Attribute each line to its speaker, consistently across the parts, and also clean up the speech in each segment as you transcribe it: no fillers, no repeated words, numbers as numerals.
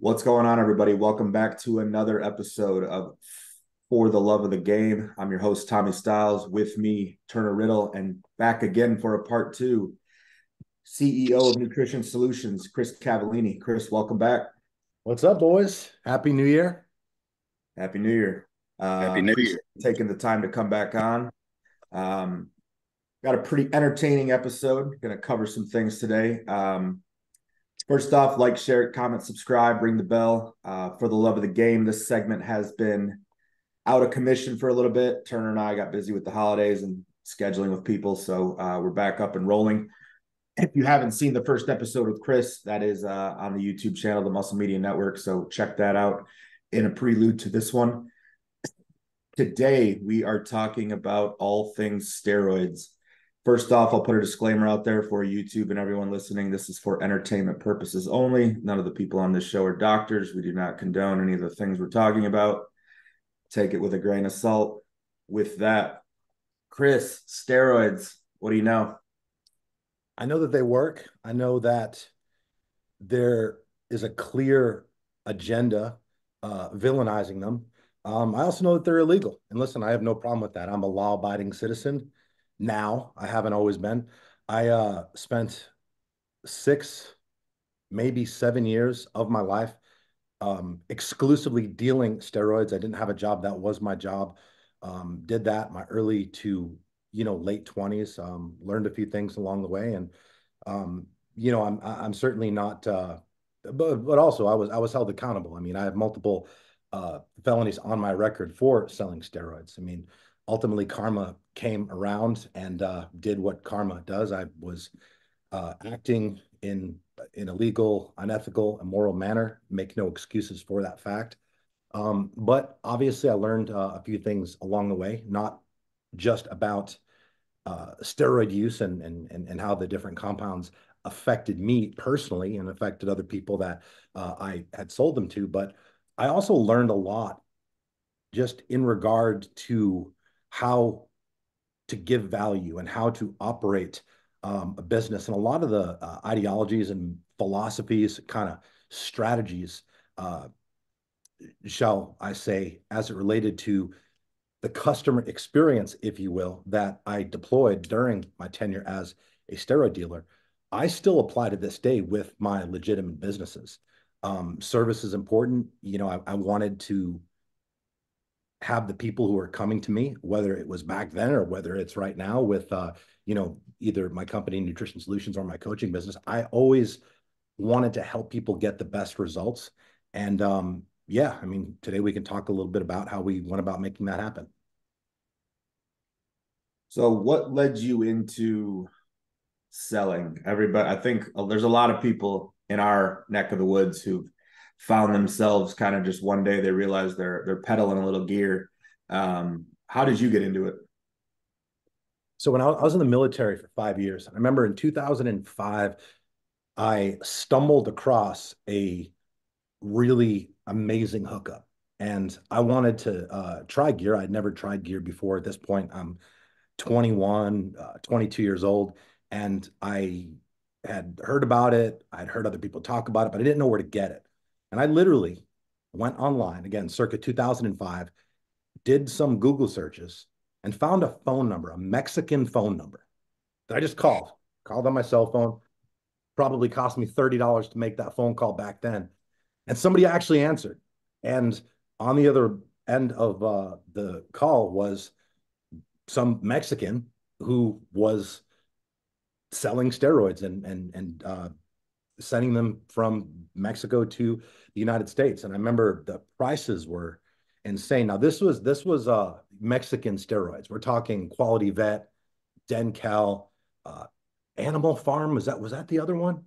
Speaker 1: What's going on, everybody? Welcome back to another episode of For the Love of the Game. I'm your host, Tommy Stiles. With me, Turner Riddle, and back again for a part two, CEO of Nutrition Solutions, Chris Cavallini. Chris, welcome back.
Speaker 2: What's up, boys? Happy New Year.
Speaker 1: Happy New Year.
Speaker 2: Happy New
Speaker 1: Appreciate
Speaker 2: Year.
Speaker 1: you taking the time to come back on. Um, got a pretty entertaining episode. Going to cover some things today. First off, like, share, comment, subscribe, ring the bell. For the love of the game, this segment has been out of commission for a little bit. Turner and I got busy with the holidays and scheduling with people, so we're back up and rolling. If you haven't seen the first episode with Chris, that is on the YouTube channel, the Muscle Media Network, so check that out in a prelude to this one. Today, we are talking about all things steroids. First off, I'll put a disclaimer out there for YouTube and everyone listening. This is for entertainment purposes only. None of the people on this show are doctors. We do not condone any of the things we're talking about. Take it with a grain of salt. With that, Chris, steroids, what do you know?
Speaker 2: I know that they work. I know that there is a clear agenda villainizing them. I also know that they're illegal. And listen, I have no problem with that. I'm a law-abiding citizen now. I haven't always been. I spent 6, maybe 7 years of my life exclusively dealing steroids. I didn't have a job. That was my job. Did that my early to late 20s. Learned a few things along the way, and I'm certainly not. But also I was held accountable. I mean, I have multiple felonies on my record for selling steroids. I mean, ultimately karma came around and did what karma does. I was acting in a legal, unethical, immoral manner. Make no excuses for that fact. But obviously, I learned a few things along the way, not just about steroid use and how the different compounds affected me personally and affected other people that I had sold them to, but I also learned a lot just in regard to how to give value and how to operate a business. And a lot of the ideologies and philosophies, kind of strategies, uh, shall I say, as it related to the customer experience, if you will, that I deployed during my tenure as a steroid dealer, I still apply to this day with my legitimate businesses. Service is important. I wanted to have the people who are coming to me, whether it was back then or whether it's right now with, either my company, Nutrition Solutions, or my coaching business. I always wanted to help people get the best results. And yeah, I mean, today we can talk a little bit about how we went about making that happen.
Speaker 1: So, what led you into selling? Everybody, I think there's a lot of people in our neck of the woods who've found themselves kind of just one day they realize they're pedaling a little gear. How did you get into it?
Speaker 2: So when I was in the military for 5 years, I remember in 2005, I stumbled across a really amazing hookup. And I wanted to try gear. I'd never tried gear before. At this point, I'm 21, 22 years old. And I had heard about it. I'd heard other people talk about it, but I didn't know where to get it. And I literally went online, again, circa 2005, did some Google searches, and found a phone number, a Mexican phone number that I just called on my cell phone. Probably cost me $30 to make that phone call back then. And somebody actually answered. And on the other end of the call was some Mexican who was selling steroids and sending them from Mexico to the United States. And I remember the prices were insane. Now this was Mexican steroids. We're talking Quality Vet, Dencal, uh, Animal Farm. Was that the other one?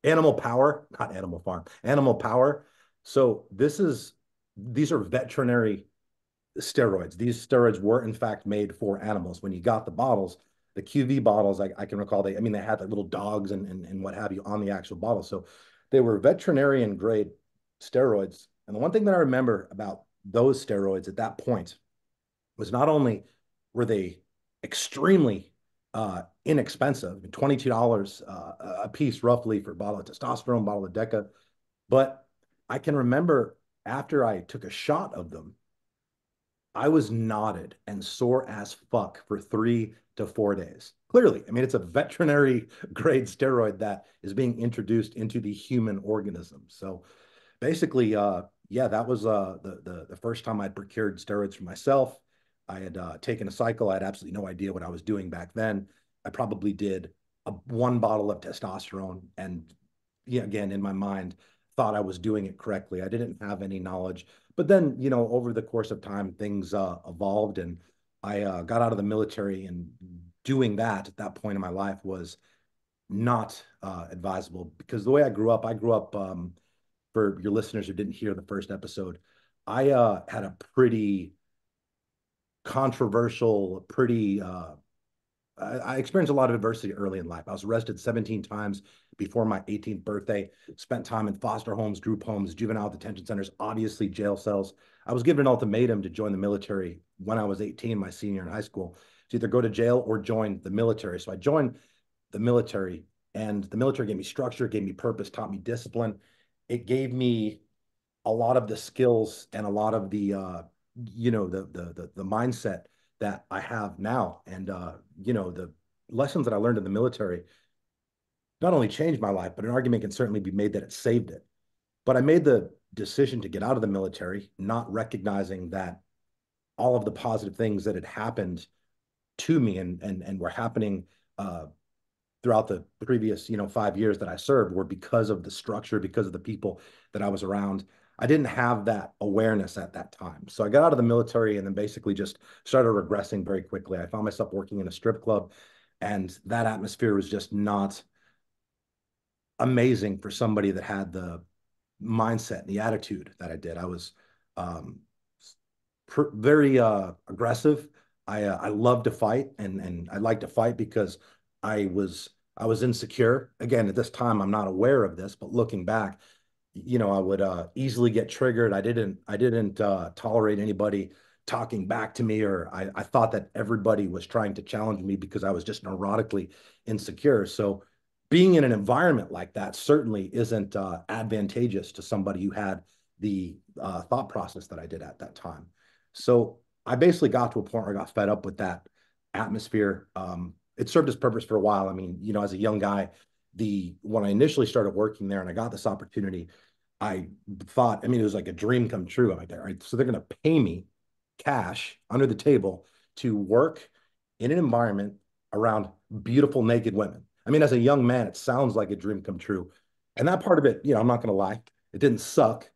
Speaker 2: Animal Power, not Animal Farm, Animal Power. So these are veterinary steroids. These steroids were in fact made for animals. When you got the bottles, the QV bottles, I can recall they had like little dogs and what have you on the actual bottle. So they were veterinarian grade steroids. And the one thing that I remember about those steroids at that point was not only were they extremely inexpensive, $22 a piece roughly for a bottle of testosterone, bottle of Deca, but I can remember after I took a shot of them, I was knotted and sore as fuck for 3 to 4 days. Clearly, I mean, it's a veterinary grade steroid that is being introduced into the human organism. So basically, yeah, that was the first time I'd procured steroids for myself. I had taken a cycle. I had absolutely no idea what I was doing back then. I probably did one bottle of testosterone, and yeah, again, in my mind, thought I was doing it correctly. I didn't have any knowledge. But then, over the course of time, things evolved, and I got out of the military. And doing that at that point in my life was not advisable, because the way I grew up. For your listeners who didn't hear the first episode, I had a pretty controversial, pretty I experienced a lot of adversity early in life. I was arrested 17 times before my 18th birthday, spent time in foster homes, group homes, juvenile detention centers, obviously jail cells. I was given an ultimatum to join the military when I was 18, my senior in high school, to either go to jail or join the military. So I joined the military, and the military gave me structure, gave me purpose, taught me discipline. It gave me a lot of the skills and a lot of the the mindset that I have now. And the lessons that I learned in the military not only changed my life, but an argument can certainly be made that it saved it. But I made the decision to get out of the military, not recognizing that all of the positive things that had happened to me and were happening throughout the previous 5 years that I served were because of the structure, because of the people that I was around. I didn't have that awareness at that time. So I got out of the military and then basically just started regressing very quickly. I found myself working in a strip club, and that atmosphere was just not amazing for somebody that had the mindset and the attitude that I did. I was um, very aggressive. I love to fight, and I like to fight because I was insecure. Again, at this time, I'm not aware of this, but looking back, I would easily get triggered. I didn't tolerate anybody talking back to me, or I thought that everybody was trying to challenge me because I was just neurotically insecure. So being in an environment like that certainly isn't advantageous to somebody who had the thought process that I did at that time. So I basically got to a point where I got fed up with that atmosphere. It served its purpose for a while. I mean, as a young guy, when I initially started working there and I got this opportunity, I thought, I mean, it was like a dream come true. I'm like, all right, so they're going to pay me cash under the table to work in an environment around beautiful naked women. I mean, as a young man, it sounds like a dream come true. And that part of it, I'm not going to lie, it didn't suck.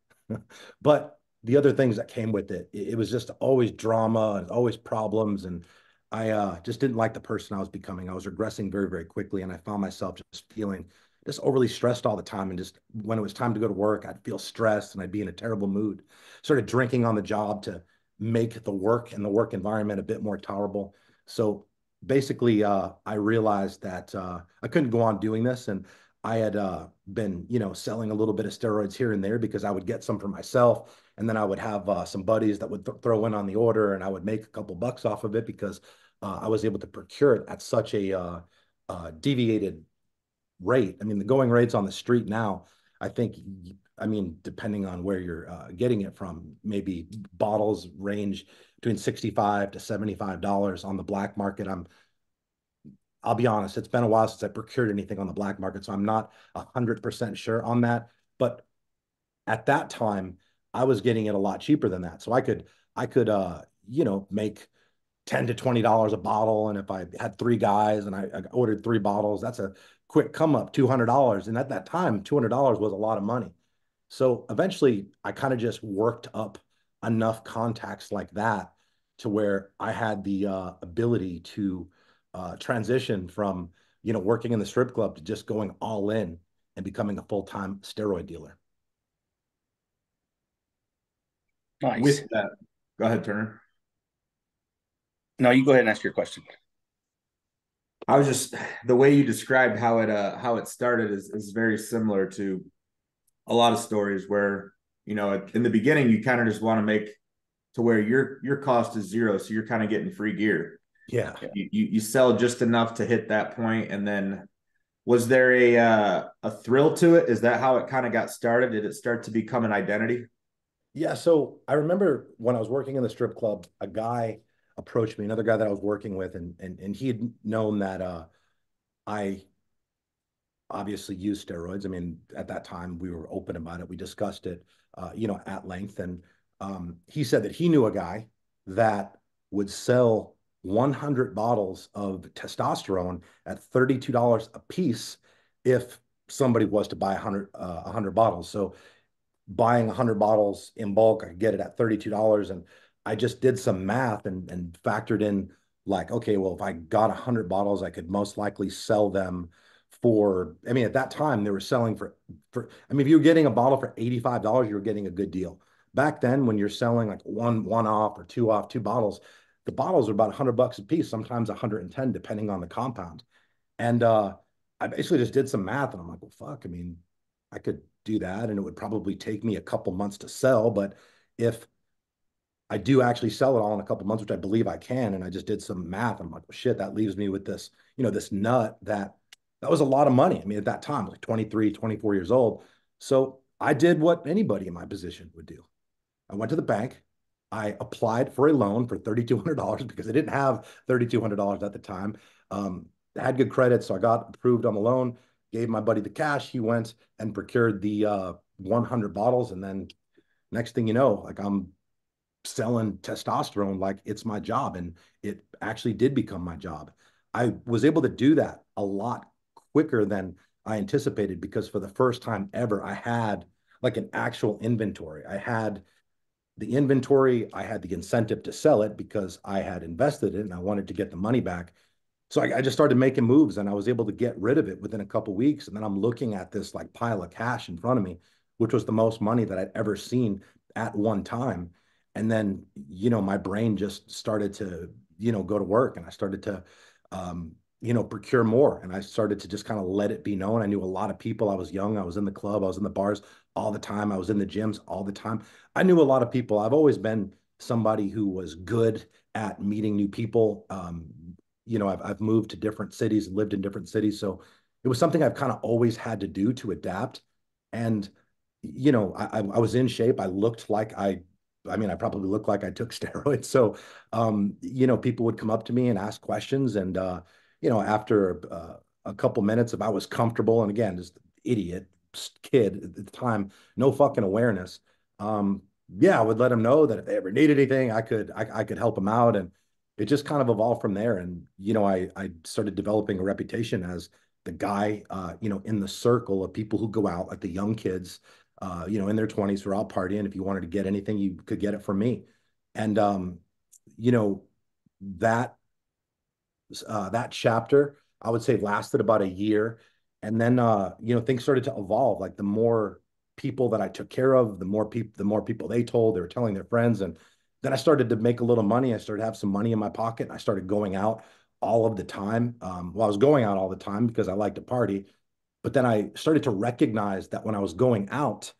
Speaker 2: But the other things that came with it was just always drama and always problems. And I just didn't like the person I was becoming. I was regressing very, very quickly. And I found myself just feeling just overly stressed all the time. And just when it was time to go to work, I'd feel stressed and I'd be in a terrible mood. Started drinking on the job to make the work and the work environment a bit more tolerable. So basically, I realized that I couldn't go on doing this. And I had been, selling a little bit of steroids here and there because I would get some for myself. And then I would have some buddies that would throw in on the order, and I would make a couple bucks off of it because I was able to procure it at such a deviated rate. I mean, the going rates on the street now, I think, I mean, depending on where you're getting it from, maybe bottles range between $65 to $75 on the black market. I'll be honest, it's been a while since I procured anything on the black market, so I'm not 100% sure on that. But at that time, I was getting it a lot cheaper than that. So I could make $10 to $20 a bottle. And if I had 3 guys and I ordered 3 bottles, that's a quick come up, $200. And at that time, $200 was a lot of money. So eventually I kind of just worked up enough contacts like that to where I had the ability to transition from, working in the strip club to just going all in and becoming a full-time steroid dealer.
Speaker 1: With
Speaker 3: Nice.
Speaker 1: that, go ahead, Turner.
Speaker 3: No, you go ahead and ask your question.
Speaker 1: I was just the way you described how it started is very similar to a lot of stories where, in the beginning you kind of just want to make to where your cost is zero, so you're kind of getting free gear.
Speaker 2: Yeah.
Speaker 1: You sell just enough to hit that point, and then Was there a thrill to it? Is that how it kind of got started? Did it start to become an identity?
Speaker 2: Yeah, so I remember when I was working in the strip club, a guy approached me, another guy that I was working with, and he had known that I obviously used steroids. I mean, at that time we were open about it. We discussed it, at length. And he said that he knew a guy that would sell 100 bottles of testosterone at $32 a piece if somebody was to buy 100 bottles. So buying 100 bottles in bulk, I could get it at $32. And I just did some math and factored in like, okay, well, if I got 100 bottles, I could most likely sell them for, I mean, at that time they were selling I mean, if you were getting a bottle for $85, you were getting a good deal. Back then, when you're selling like one off or two off, two bottles, the bottles are about 100 bucks a piece, sometimes 110, depending on the compound. And I basically just did some math and I'm like, well, fuck, I mean, I could do that and it would probably take me a couple months to sell. But if I do actually sell it all in a couple months, which I believe I can, and I just did some math, I'm like, well, shit, that leaves me with this, this nut that was a lot of money. I mean, at that time, like 23, 24 years old. So I did what anybody in my position would do. I went to the bank. I applied for a loan for $3,200 because I didn't have $3,200 at the time. I had good credit, so I got approved on the loan, gave my buddy the cash. He went and procured the 100 bottles. And then next thing you know, like I'm selling testosterone like it's my job. And it actually did become my job. I was able to do that a lot quicker than I anticipated because for the first time ever, I had like an actual inventory. I had the inventory, I had the incentive to sell it because I had invested it and I wanted to get the money back. So I just started making moves and I was able to get rid of it within a couple of weeks. And then I'm looking at this like pile of cash in front of me, which was the most money that I'd ever seen at one time. And then, my brain just started to, go to work and I started to, procure more. And I started to just kind of let it be known. I knew a lot of people. I was young. I was in the club. I was in the bars all the time. I was in the gyms all the time. I knew a lot of people. I've always been somebody who was good at meeting new people. I've moved to different cities, lived in different cities. So it was something I've kind of always had to do to adapt. And, I was in shape. I looked like I mean, I probably looked like I took steroids. So, people would come up to me and ask questions. And, after a couple minutes, if I was comfortable, and again, just idiot kid at the time, no fucking awareness. Yeah, I would let them know that if they ever needed anything, I could help them out. And it just kind of evolved from there. And, I started developing a reputation as the guy, in the circle of people who go out, like the young kids, in their 20s who are out partying. If you wanted to get anything, you could get it from me. And, you know, that, that chapter, I would say lasted about a year. And then, things started to evolve. Like the more people that I took care of, the more people they told, they were telling their friends. And then I started to make a little money. I started to have some money in my pocket. And I started going out all of the time. Well, I was going out all the time because I like to party. But then I started to recognize that when I was going out,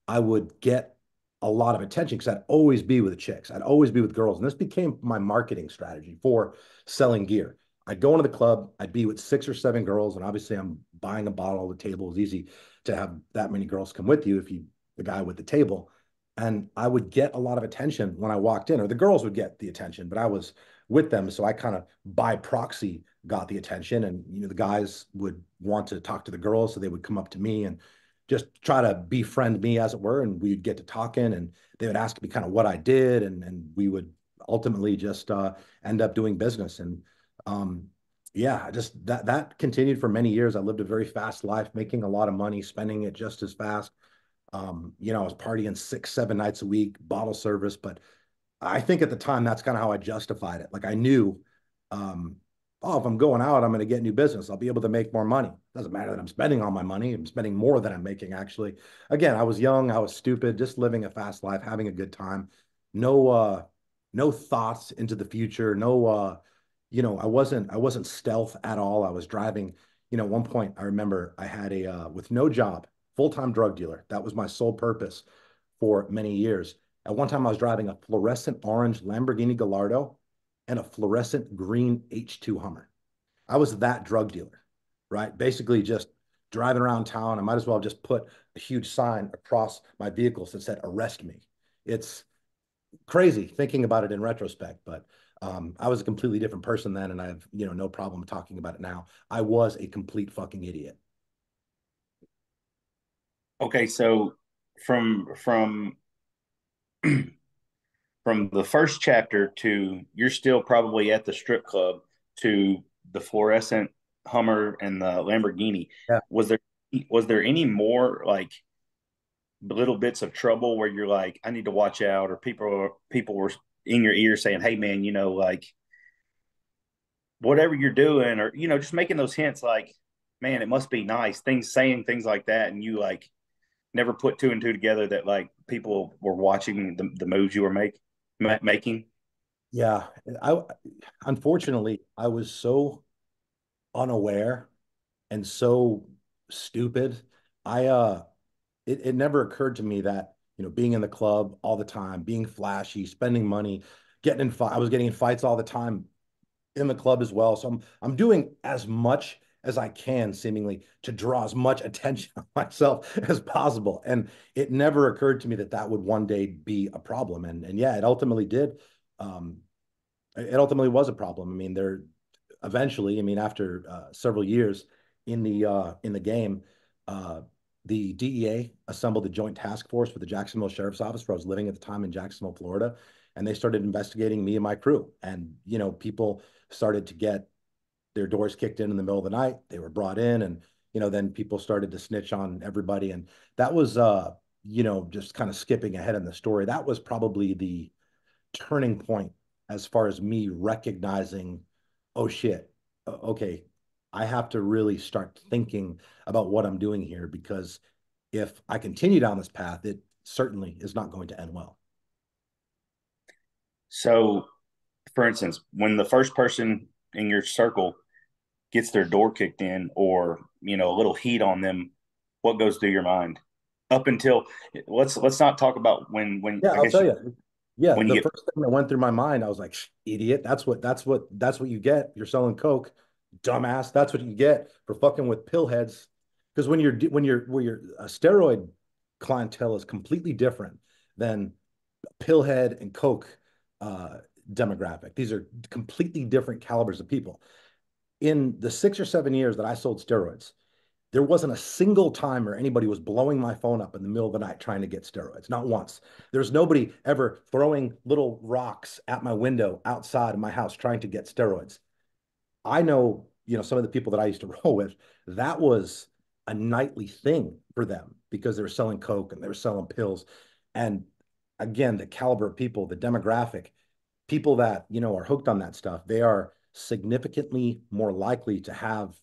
Speaker 2: I would get a lot of attention because I'd always be with chicks. I'd always be with girls. And this became my marketing strategy for selling gear. I'd go into the club, I'd be with 6 or 7 girls. And obviously I'm buying a bottle at the table. It's easy to have that many girls come with you if you, the guy with the table. And I would get a lot of attention when I walked in, or the girls would get the attention, but I was with them. So I kind of by proxy got the attention. And, the guys would want to talk to the girls. So they would come up to me and just try to befriend me, as it were, and we'd get to talking, and they would ask me kind of what I did, and we would ultimately just end up doing business. And yeah, just that continued for many years. I lived a very fast life, making a lot of money, spending it just as fast. I was partying 6, 7 nights a week, bottle service, but I think at the time that's kind of how I justified it. Like I knew, um, oh, if I'm going out, I'm going to get new business. I'll be able to make more money. Doesn't matter that I'm spending all my money. I'm spending more than I'm making, actually. Again, I was young, I was stupid, just living a fast life, having a good time. No, no thoughts into the future. No, I wasn't stealth at all. I was driving. At one point, I remember I had with no job, full-time drug dealer. That was my sole purpose for many years. At one time, I was driving a fluorescent orange Lamborghini Gallardo and a fluorescent green H2 Hummer. I was that drug dealer. right? Basically just driving around town. I might as well just put a huge sign across my vehicles that said arrest me. It's crazy thinking about it in retrospect, but I was a completely different person then, and I have, no problem talking about it now. I was a complete fucking idiot.
Speaker 3: Okay, so from from the first chapter to you're still probably at the strip club to the fluorescent Hummer and the Lamborghini.
Speaker 2: Yeah.
Speaker 3: Was there was there any more like little bits of trouble where you're like, I need to watch out, or people were in your ear saying, "Hey, man, like whatever you're doing," or just making those hints, like, "Man, it must be nice." Things saying things like that, and you like never put two and two together that like people were watching the moves you were making.
Speaker 2: Yeah. I unfortunately I was so unaware and so stupid. I it never occurred to me that, being in the club all the time, being flashy, spending money, I was getting in fights all the time in the club as well. So I'm doing as much as I can seemingly to draw as much attention on myself as possible. And it never occurred to me that that would one day be a problem. And yeah, it ultimately did. Um, it ultimately was a problem. I mean, there eventually, I mean, after several years in the game, uh, the DEA assembled a joint task force for the Jacksonville Sheriff's Office, where I was living at the time in Jacksonville, Florida, and they started investigating me and my crew. And people started to get their doors kicked in the middle of the night. They were brought in, and then people started to snitch on everybody. And that was, just kind of skipping ahead in the story. That was probably the turning point as far as me recognizing, oh shit, okay, I have to really start thinking about what I'm doing here, because if I continue down this path, it certainly is not going to end well.
Speaker 3: So, for instance, when the first person in your circle gets their door kicked in, or a little heat on them, what goes through your mind? Up until let's not talk about when
Speaker 2: Yeah,
Speaker 3: I
Speaker 2: I'll
Speaker 3: guess
Speaker 2: tell you. Yeah,
Speaker 3: when
Speaker 2: the
Speaker 3: you get.
Speaker 2: first thing that went through my mind, I was like, idiot, that's what you get. You're selling coke, dumbass. That's what you get for fucking with pill heads. Because when your steroid clientele is completely different than pillhead and coke uh, demographic. These are completely different calibers of people. In the 6 or 7 years that I sold steroids, there wasn't a single time where anybody was blowing my phone up in the middle of the night trying to get steroids. Not once. There's nobody ever throwing little rocks at my window outside of my house trying to get steroids. I know, some of the people that I used to roll with, that was a nightly thing for them because they were selling coke and they were selling pills. And again, the caliber of people, the demographic, people that, are hooked on that stuff, they are significantly more likely to have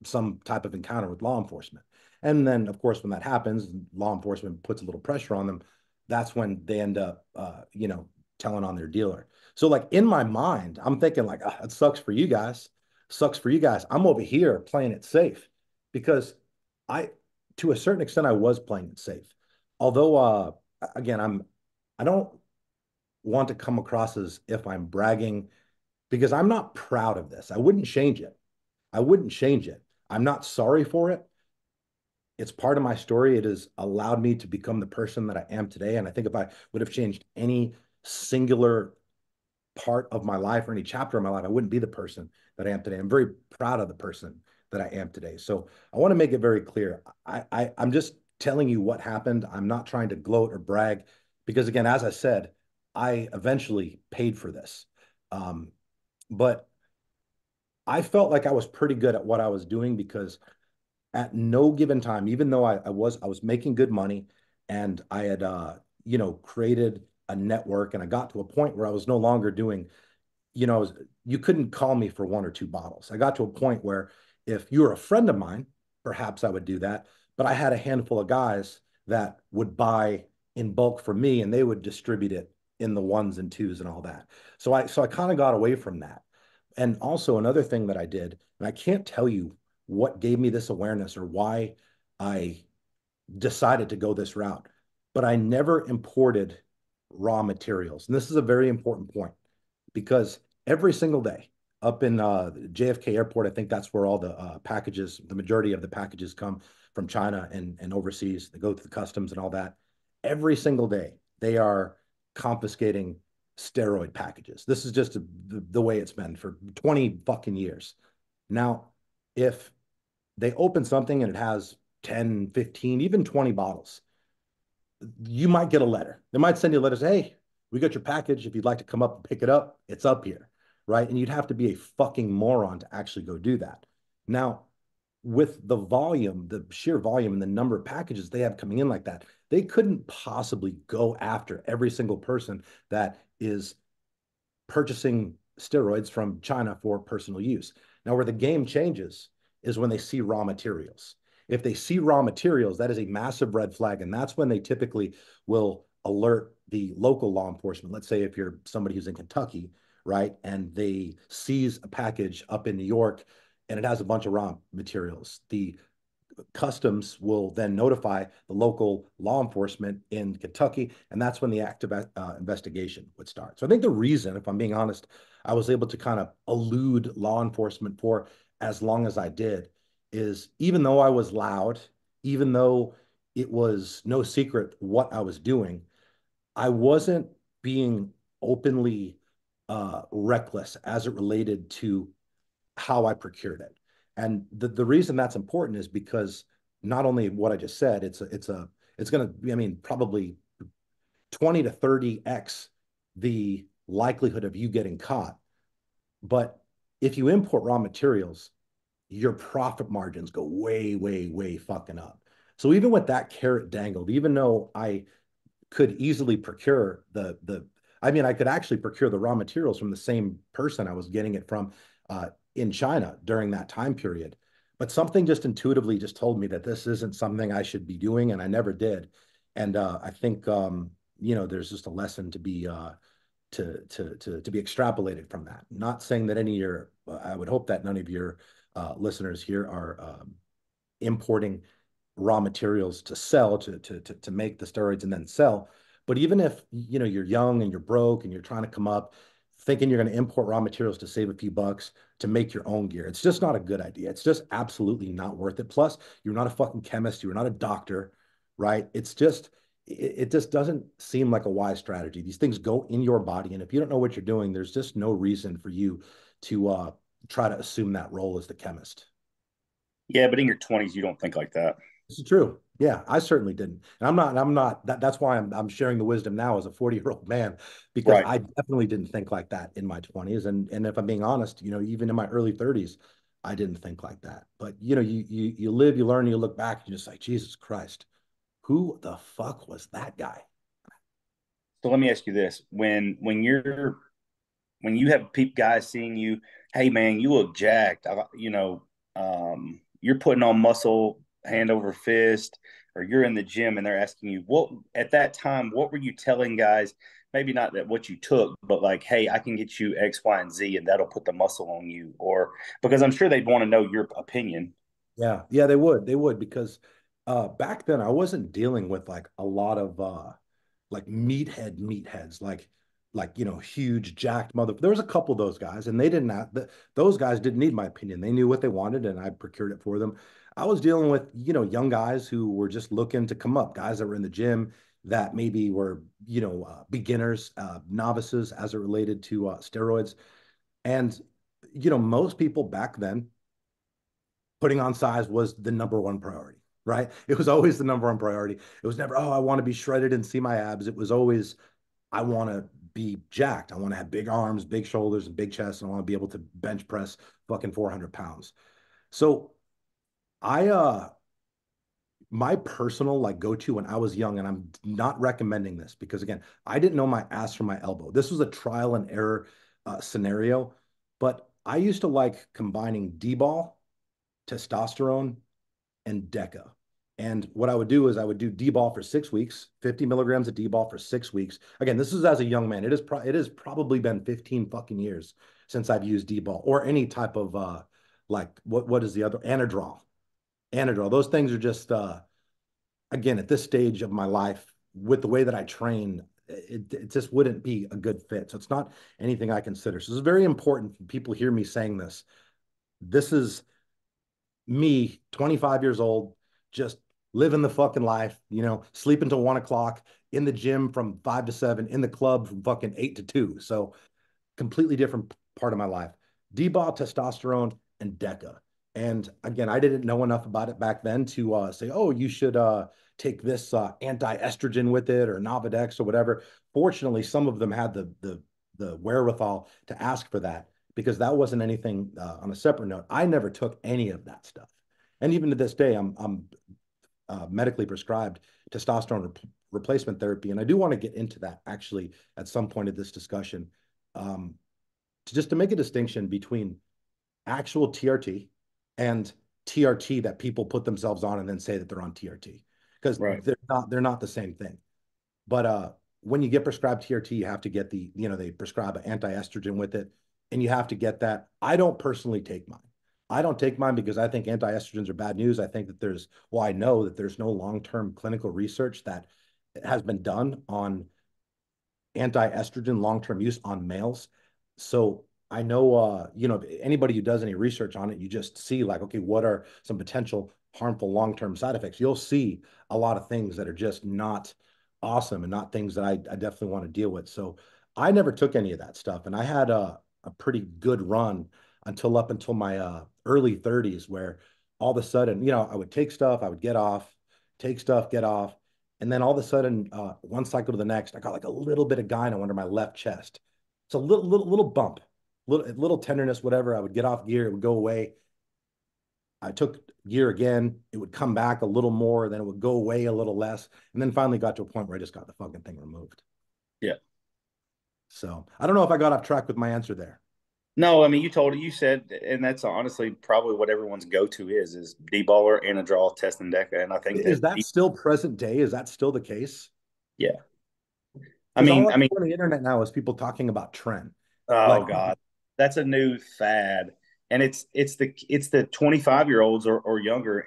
Speaker 2: some type of encounter with law enforcement. And then, of course, when that happens, law enforcement puts a little pressure on them. That's when they end up, telling on their dealer. So, like in my mind, I'm thinking like, it sucks for you guys. Sucks for you guys. I'm over here playing it safe because I, to a certain extent, I was playing it safe. Although, again, I don't want to come across as if I'm bragging because I'm not proud of this. I wouldn't change it. I wouldn't change it. I'm not sorry for it. It's part of my story. It has allowed me to become the person that I am today. And I think if I would have changed any singular part of my life or any chapter of my life, I wouldn't be the person that I am today. I'm very proud of the person that I am today. So I want to make it very clear. I'm just telling you what happened. I'm not trying to gloat or brag because, again, as I said, I eventually paid for this. But I felt like I was pretty good at what I was doing because at no given time, even though I was making good money and I had created a network and I got to a point where I was no longer doing, you couldn't call me for one or two bottles. I got to a point where if you were a friend of mine, perhaps I would do that. But I had a handful of guys that would buy in bulk from me and they would distribute it in the ones and twos and all that. So I kind of got away from that. And also another thing that I did, and I can't tell you what gave me this awareness or why I decided to go this route, but I never imported raw materials. And this is a very important point because every single day up in JFK Airport. I think that's where all the packages, the majority of the packages come from China and overseas. They go through the customs and all that. Every single day, they are confiscating steroid packages. This is just the way it's been for 20 fucking years. Now, if they open something and it has 10, 15, even 20 bottles, you might get a letter. They might send you a letter say, hey, we got your package. If you'd like to come up and pick it up, it's up here, right? And you'd have to be a fucking moron to actually go do that. Now, with the volume, the sheer volume and the number of packages they have coming in like that, they couldn't possibly go after every single person that is purchasing steroids from China for personal use. Now, where the game changes is when they see raw materials. If they see raw materials, that is a massive red flag. And that's when they typically will alert the local law enforcement. Let's say if you're somebody who's in Kentucky, right, and they seize a package up in New York and it has a bunch of raw materials, the customs will then notify the local law enforcement in Kentucky, and that's when the active investigation would start. So I think the reason, if I'm being honest, I was able to kind of elude law enforcement for as long as I did is even though I was loud, even though it was no secret what I was doing, I wasn't being openly reckless as it related to how I procured it. And the reason that's important is because not only what I just said, it's going to be, I mean, probably 20 to 30x the likelihood of you getting caught. But if you import raw materials, your profit margins go way, way, way fucking up. So even with that carrot dangled, even though I could easily procure I mean, I could actually procure the raw materials from the same person I was getting it from in China during that time period. But something just intuitively just told me that this isn't something I should be doing, and I never did. And I think there's just a lesson to be to be extrapolated from that. Not saying that any of your, I would hope that none of your listeners here are importing raw materials to sell to make the steroids and then sell. But even if you're young and you're broke and you're trying to come up, thinking you're going to import raw materials to save a few bucks to make your own gear, it's just not a good idea. It's just absolutely not worth it. Plus, you're not a fucking chemist. You're not a doctor, right? It just doesn't seem like a wise strategy. These things go in your body, and if you don't know what you're doing, there's just no reason for you to try to assume that role as the chemist.
Speaker 3: Yeah, but in your 20s, you don't think like that.
Speaker 2: This is true. Yeah, I certainly didn't. And I'm not that's why I'm sharing the wisdom now as a 40-year-old man, because
Speaker 3: Right.
Speaker 2: I definitely didn't think like that in my 20s. And if I'm being honest, even in my early 30s, I didn't think like that. But you live, you learn, you look back, and you're just like, Jesus Christ, who the fuck was that guy?
Speaker 3: So let me ask you this: when you have guys seeing you, hey man, you look jacked. You're putting on muscle, hand over fist, or you're in the gym and they're asking you what at that time, what were you telling guys? Maybe not that what you took, but like, hey, I can get you X, Y, and Z, and that'll put the muscle on you. Or because I'm sure they'd want to know your opinion.
Speaker 2: Yeah, yeah, they would because back then I wasn't dealing with like a lot of like meatheads, like huge jacked mother. There was a couple of those guys, and they didn't have those guys didn't need my opinion. They knew what they wanted, and I procured it for them. I was dealing with young guys who were just looking to come up, guys that were in the gym that maybe were beginners, novices as it related to steroids, and most people back then putting on size was the number one priority, right? It was always the number one priority. It was never, oh, I want to be shredded and see my abs. It was always, I want to be jacked. I want to have big arms, big shoulders, and big chest. And I want to be able to bench press fucking 400 pounds. So I, my personal like go-to when I was young, and I'm not recommending this because again, I didn't know my ass from my elbow. This was a trial and error scenario, but I used to like combining D-ball, testosterone, and DECA. And what I would do is I would do D-ball for 6 weeks, 50 milligrams of D-ball for 6 weeks. Again, this is as a young man. It has probably been 15 fucking years since I've used D-ball or any type of like what is the other anadrol. Anadrol. Those things are just again at this stage of my life with the way that I train, it just wouldn't be a good fit. So it's not anything I consider. So it's very important. People hear me saying this. This is me, 25 years old, just living the fucking life, sleep until 1 o'clock, in the gym from 5 to 7, in the club from fucking 8 to 2. So completely different part of my life. D-bol, testosterone, and DECA. And again, I didn't know enough about it back then to say, oh, you should take this anti-estrogen with it or Novadex or whatever. Fortunately, some of them had the wherewithal to ask for that because that wasn't anything on a separate note. I never took any of that stuff. And even to this day, I'm medically prescribed testosterone replacement therapy. And I do want to get into that actually at some point of this discussion, just to make a distinction between actual TRT and TRT that people put themselves on and then say that they're on TRT, because
Speaker 3: Right.
Speaker 2: they're not the same thing. But when you get prescribed TRT, you have to get they prescribe an anti-estrogen with it, and you have to get that. I don't personally take mine. I don't take mine because I think anti-estrogens are bad news. I think that I know that there's no long-term clinical research that has been done on anti-estrogen long-term use on males. So I know, anybody who does any research on it, you just see like, okay, what are some potential harmful long-term side effects? You'll see a lot of things that are just not awesome and not things that I definitely want to deal with. So I never took any of that stuff. And I had a pretty good run up until my early 30s, where all of a sudden, I would take stuff, I would get off, take stuff, get off. And then all of a sudden, one cycle to the next, I got like a little bit of gyno under my left chest. It's a little bump, little tenderness, whatever. I would get off gear, it would go away. I took gear again, it would come back a little more, then it would go away a little less, and then finally got to a point where I just got the fucking thing removed.
Speaker 3: Yeah.
Speaker 2: So I don't know if I got off track with my answer there.
Speaker 3: No, I mean, you said, and that's honestly probably what everyone's go-to is D-baller, Anadrol, test and DECA. And I think
Speaker 2: Is
Speaker 3: that,
Speaker 2: that still present day? Is that still the case?
Speaker 3: yeah.
Speaker 2: Because all I see on the internet now is people talking about trend.
Speaker 3: Oh
Speaker 2: Like,
Speaker 3: God, that's a new fad, and it's the 25-year-olds or younger.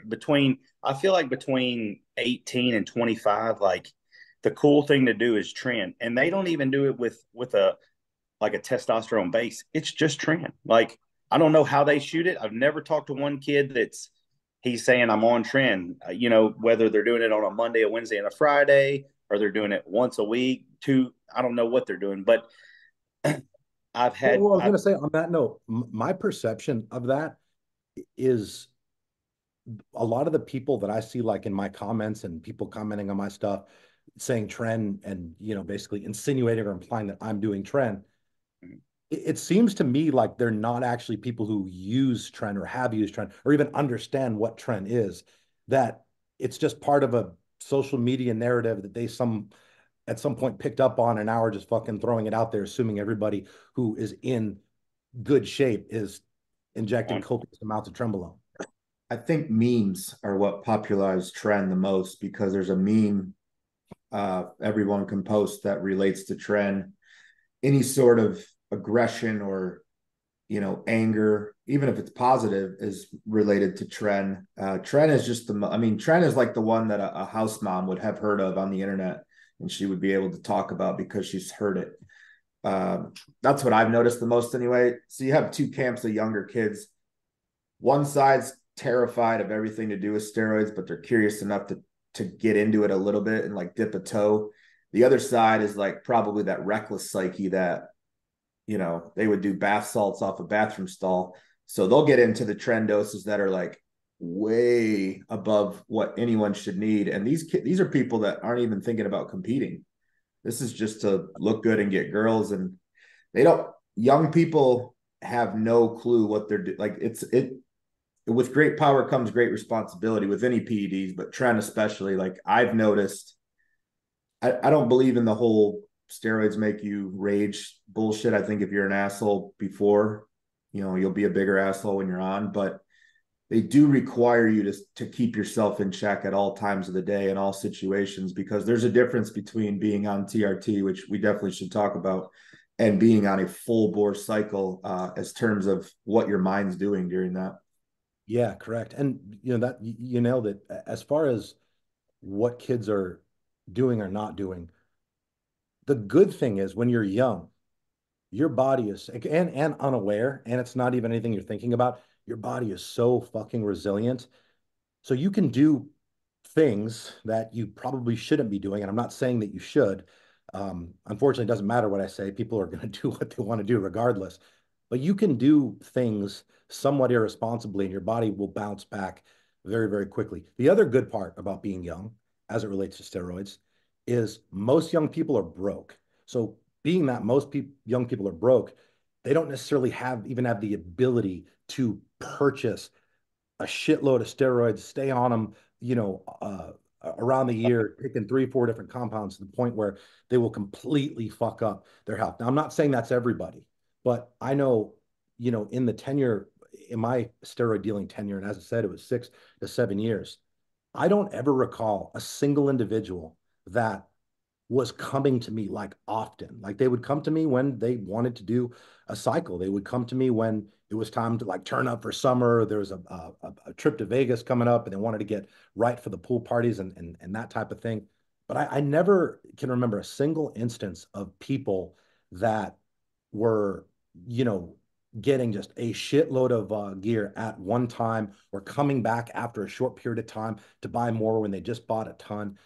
Speaker 3: I feel like between 18 and 25, like the cool thing to do is trend, and they don't even do it with a like a testosterone base. It's just trend. Like I don't know how they shoot it. I've never talked to one kid he's saying I'm on trend. Whether they're doing it on a Monday, a Wednesday, and a Friday, or they're doing it once a week. I don't know what they're doing, but
Speaker 2: well, I was going to say on that note, my perception of that is a lot of the people that I see, like in my comments and people commenting on my stuff, saying trend and, basically insinuating or implying that I'm doing trend. It seems to me like they're not actually people who use trend or have used trend or even understand what trend is, that it's just part of a social media narrative that they at some point picked up on and now are just fucking throwing it out there, assuming everybody who is in good shape is injecting copious amounts of trenbolone.
Speaker 1: I think memes are what popularized trend the most, because there's a meme everyone can post that relates to trend. Any sort of aggression or anger, even if it's positive, is related to trend. Trend is just trend is like the one that a house mom would have heard of on the internet, and she would be able to talk about because she's heard it. That's what I've noticed the most anyway. So you have two camps of younger kids. One side's terrified of everything to do with steroids, but they're curious enough to get into it a little bit and like dip a toe. The other side is like probably that reckless psyche that, they would do bath salts off a bathroom stall. So they'll get into the trend doses that are like way above what anyone should need. And these are people that aren't even thinking about competing. This is just to look good and get girls. And young people have no clue what they're doing. Like with great power comes great responsibility with any PEDs, but trend especially. Like I've noticed, I don't believe in the whole steroids make you rage bullshit. I think if you're an asshole before, you'll be a bigger asshole when you're on, but they do require you to keep yourself in check at all times of the day in all situations, because there's a difference between being on TRT, which we definitely should talk about, and being on a full bore cycle as terms of what your mind's doing during that.
Speaker 2: Yeah, correct. And that you nailed it. As far as what kids are doing or not doing, The good thing is when you're young, your body is and unaware, and it's not even anything you're thinking about. Your body is so fucking resilient. So you can do things that you probably shouldn't be doing. And I'm not saying that you should. Unfortunately, it doesn't matter what I say. People are going to do what they want to do regardless. But you can do things somewhat irresponsibly, and your body will bounce back very, very quickly. The other good part about being young, as it relates to steroids, is most young people are broke. So being that most young people are broke, they don't necessarily have the ability to purchase a shitload of steroids, stay on them, around the year, taking 3, 4 different compounds to the point where they will completely fuck up their health. Now, I'm not saying that's everybody, but I know, in the tenure, in my steroid dealing tenure, and as I said, it was 6 to 7 years, I don't ever recall a single individual that was coming to me like often. Like they would come to me when they wanted to do a cycle. They would come to me when it was time to like turn up for summer. There was a trip to Vegas coming up and they wanted to get right for the pool parties and that type of thing. But I never can remember a single instance of people that were, getting just a shitload of gear at one time or coming back after a short period of time to buy more when they just bought a ton.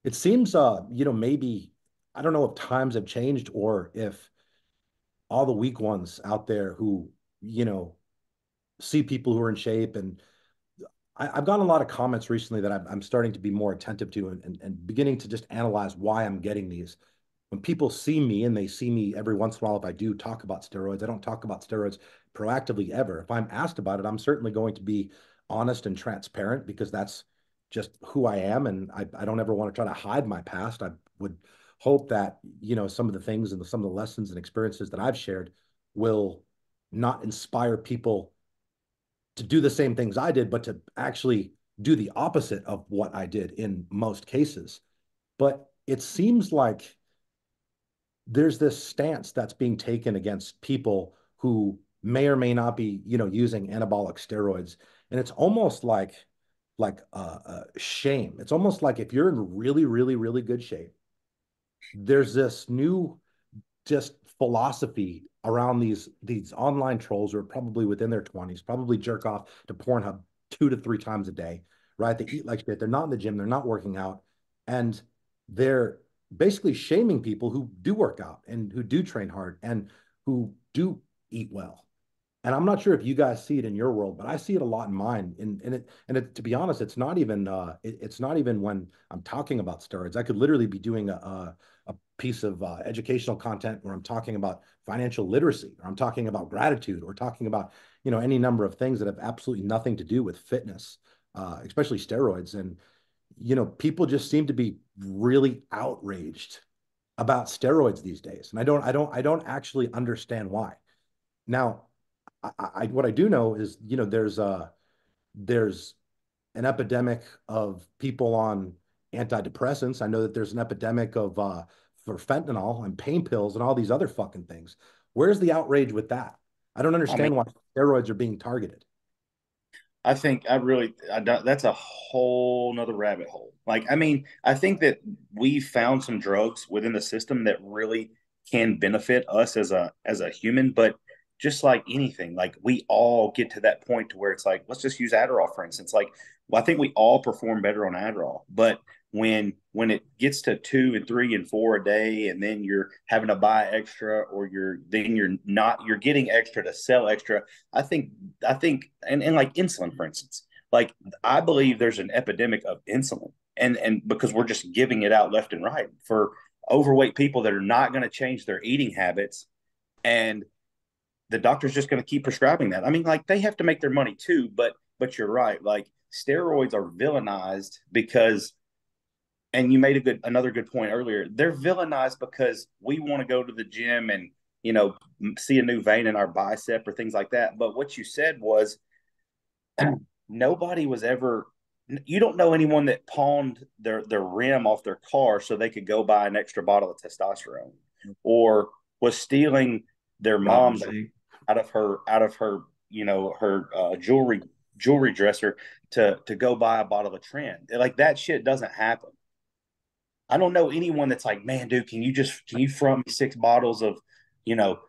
Speaker 2: It seems, maybe, I don't know if times have changed or if all the weak ones out there who, see people who are in shape. And I've gotten a lot of comments recently that I'm starting to be more attentive to and beginning to just analyze why I'm getting these. When people see me and they see me every once in a while, if I do talk about steroids, I don't talk about steroids proactively ever. If I'm asked about it, I'm certainly going to be honest and transparent because that's just who I am. And I don't ever want to try to hide my past. I would hope that, some of the things and some of the lessons and experiences that I've shared will not inspire people to do the same things I did, but to actually do the opposite of what I did in most cases. But it seems like there's this stance that's being taken against people who may or may not be, using anabolic steroids, and it's almost like shame. It's almost like if you're in really, really, really good shape, there's this new just philosophy around these online trolls who are probably within their 20s, probably jerk off to Pornhub 2 to 3 times a day, right? They eat like shit. They're not in the gym. They're not working out. And they're basically shaming people who do work out and who do train hard and who do eat well. And I'm not sure if you guys see it in your world, but I see it a lot in mine. And to be honest, it's not even when I'm talking about steroids. I could literally be doing a piece of educational content where I'm talking about financial literacy, or I'm talking about gratitude, or talking about any number of things that have absolutely nothing to do with fitness, especially steroids. And people just seem to be really outraged about steroids these days, and I don't actually understand why. Now, what I do know is, there's an epidemic of people on antidepressants. I know that there's an epidemic of for fentanyl and pain pills and all these other fucking things. Where's the outrage with that? I don't
Speaker 3: I mean,
Speaker 2: understand why steroids are being targeted.
Speaker 3: I think that's a whole nother rabbit hole. Like, I mean, I think that we found some drugs within the system that really can benefit us as a human, but just like anything, like we all get to that point to where it's like, let's just use Adderall, for instance. Like, well, I think we all perform better on Adderall, but when it gets to 2 and 3 and 4 a day, and then you're having to buy extra, or you're getting extra to sell extra. I think and like insulin, for instance, like I believe there's an epidemic of insulin, and because we're just giving it out left and right for overweight people that are not going to change their eating habits, and the doctor's just going to keep prescribing that. I mean, like they have to make their money too, but you're right. Like steroids are villainized because, and you made another good point earlier. They're villainized because we want to go to the gym and see a new vein in our bicep or things like that. But what you said was nobody was ever. You don't know anyone that pawned their rim off their car so they could go buy an extra bottle of testosterone, or was stealing their mom's out of her her jewelry dresser to go buy a bottle of Trend. Like that shit doesn't happen. I don't know anyone that's like, man, dude, can you front me 6 bottles of, you know,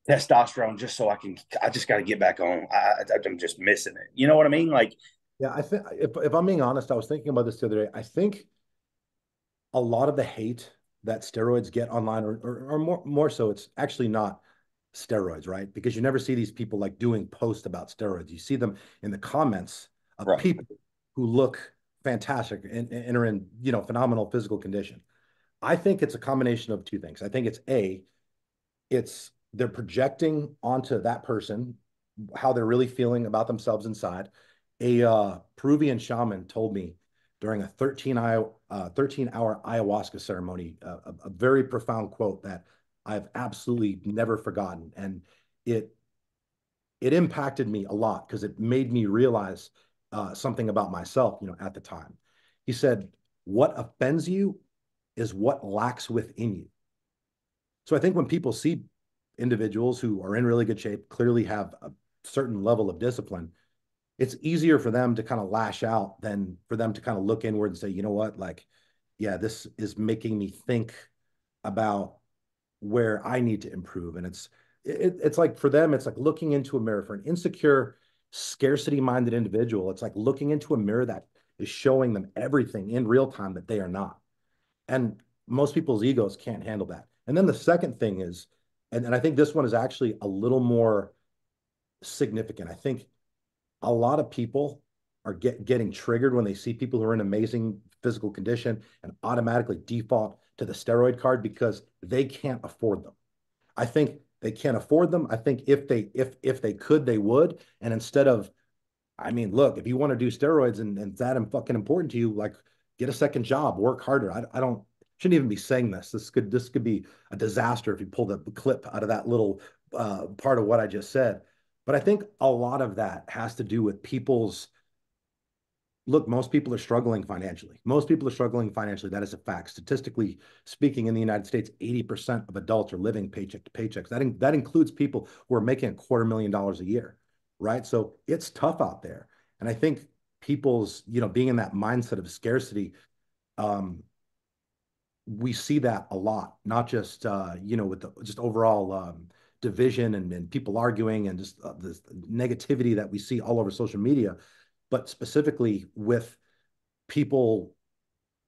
Speaker 3: testosterone just so I just got to get back on. I'm just missing it. You know what I mean? Like,
Speaker 2: Yeah, I think if I'm being honest, I was thinking about this the other day. I think a lot of the hate that steroids get online, or more so, it's actually not steroids, right? Because you never see these people like doing posts about steroids. You see them in the comments of
Speaker 3: right.
Speaker 2: people who look fantastic and are in, phenomenal physical condition. I think it's a combination of two things. I think it's they're projecting onto that person how they're really feeling about themselves inside. A Peruvian shaman told me during a 13-hour ayahuasca ceremony, a very profound quote that I've absolutely never forgotten. And it it impacted me a lot because it made me realize something about myself, at the time. He said, what offends you is what lacks within you. So I think when people see individuals who are in really good shape, clearly have a certain level of discipline, it's easier for them to kind of lash out than for them to kind of look inward and say, you know what, like, yeah, this is making me think about where I need to improve. And it's like for them, it's like looking into a mirror. For an insecure, scarcity-minded individual, it's like looking into a mirror that is showing them everything in real time that they are not. And most people's egos can't handle that. And then the second thing is, and I think this one is actually a little more significant. I think a lot of people are getting triggered when they see people who are in amazing physical condition and automatically default to the steroid card because they can't afford them. I think they can't afford them. I think if they could, they would. And instead of, I mean, look, if you want to do steroids and that fucking important to you, like get a second job, work harder. I don't shouldn't even be saying this. This could be a disaster if you pull the clip out of that little part of what I just said. But I think a lot of that has to do with people's look. Most people are struggling financially. Most people are struggling financially. That is a fact. Statistically speaking, in the United States, 80% of adults are living paycheck to paycheck. That includes people who are making $250,000 a year, right? So it's tough out there. And I think people's, being in that mindset of scarcity, um, we see that a lot, not just, with just overall division and people arguing and just this negativity that we see all over social media, but specifically with people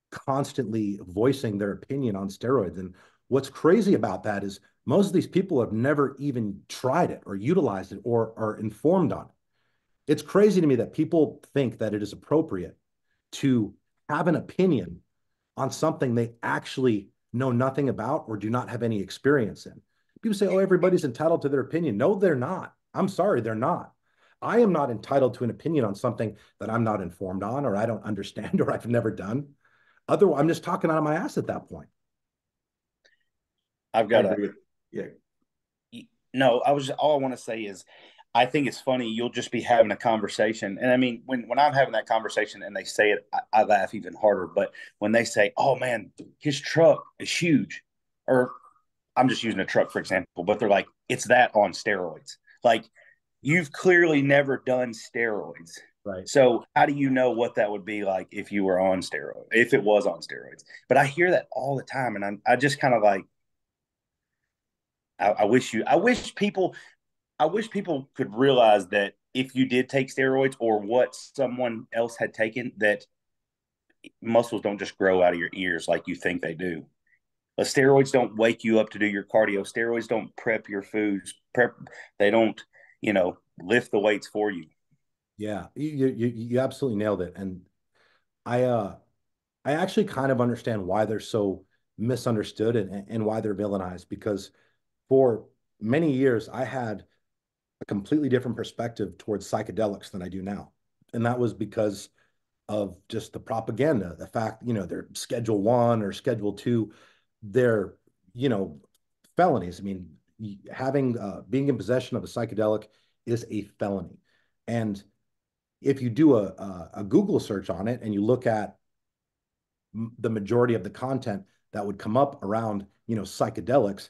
Speaker 2: constantly voicing their opinion on steroids. And what's crazy about that is most of these people have never even tried it or utilized it or are informed on it. It's crazy to me that people think that it is appropriate to have an opinion on something they actually know nothing about or do not have any experience in. People say, oh, everybody's entitled to their opinion. No, they're not. I'm sorry, they're not. I am not entitled to an opinion on something that I'm not informed on or I don't understand or I've never done. Otherwise, I'm just talking out of my ass at that point.
Speaker 3: I've
Speaker 1: I
Speaker 3: got a
Speaker 1: agree with yeah.
Speaker 3: no. All I want to say is I think it's funny. You'll just be having a conversation, and I mean, when I'm having that conversation and they say it, I laugh even harder. But when they say, "Oh man, his truck is huge," or I'm just using a truck for example, but they're like, "It's that on steroids." Like you've clearly never done steroids,
Speaker 2: Right.
Speaker 3: so how do you know what that would be like if you were on steroids? If it was on steroids, but I hear that all the time, and I just kind of like, I wish people could realize that if you did take steroids or what someone else had taken, that muscles don't just grow out of your ears like you think they do. But steroids don't wake you up to do your cardio. Steroids don't prep your foods. They don't, lift the weights for you.
Speaker 2: Yeah, you absolutely nailed it. And I uh I actually kind of understand why they're so misunderstood and why they're villainized because for many years I had a completely different perspective towards psychedelics than I do now. And that was because of just the propaganda, the fact, they're Schedule 1 or Schedule 2, they're, you know, felonies. I mean, having being in possession of a psychedelic is a felony. And if you do a Google search on it and you look at the majority of the content that would come up around, psychedelics,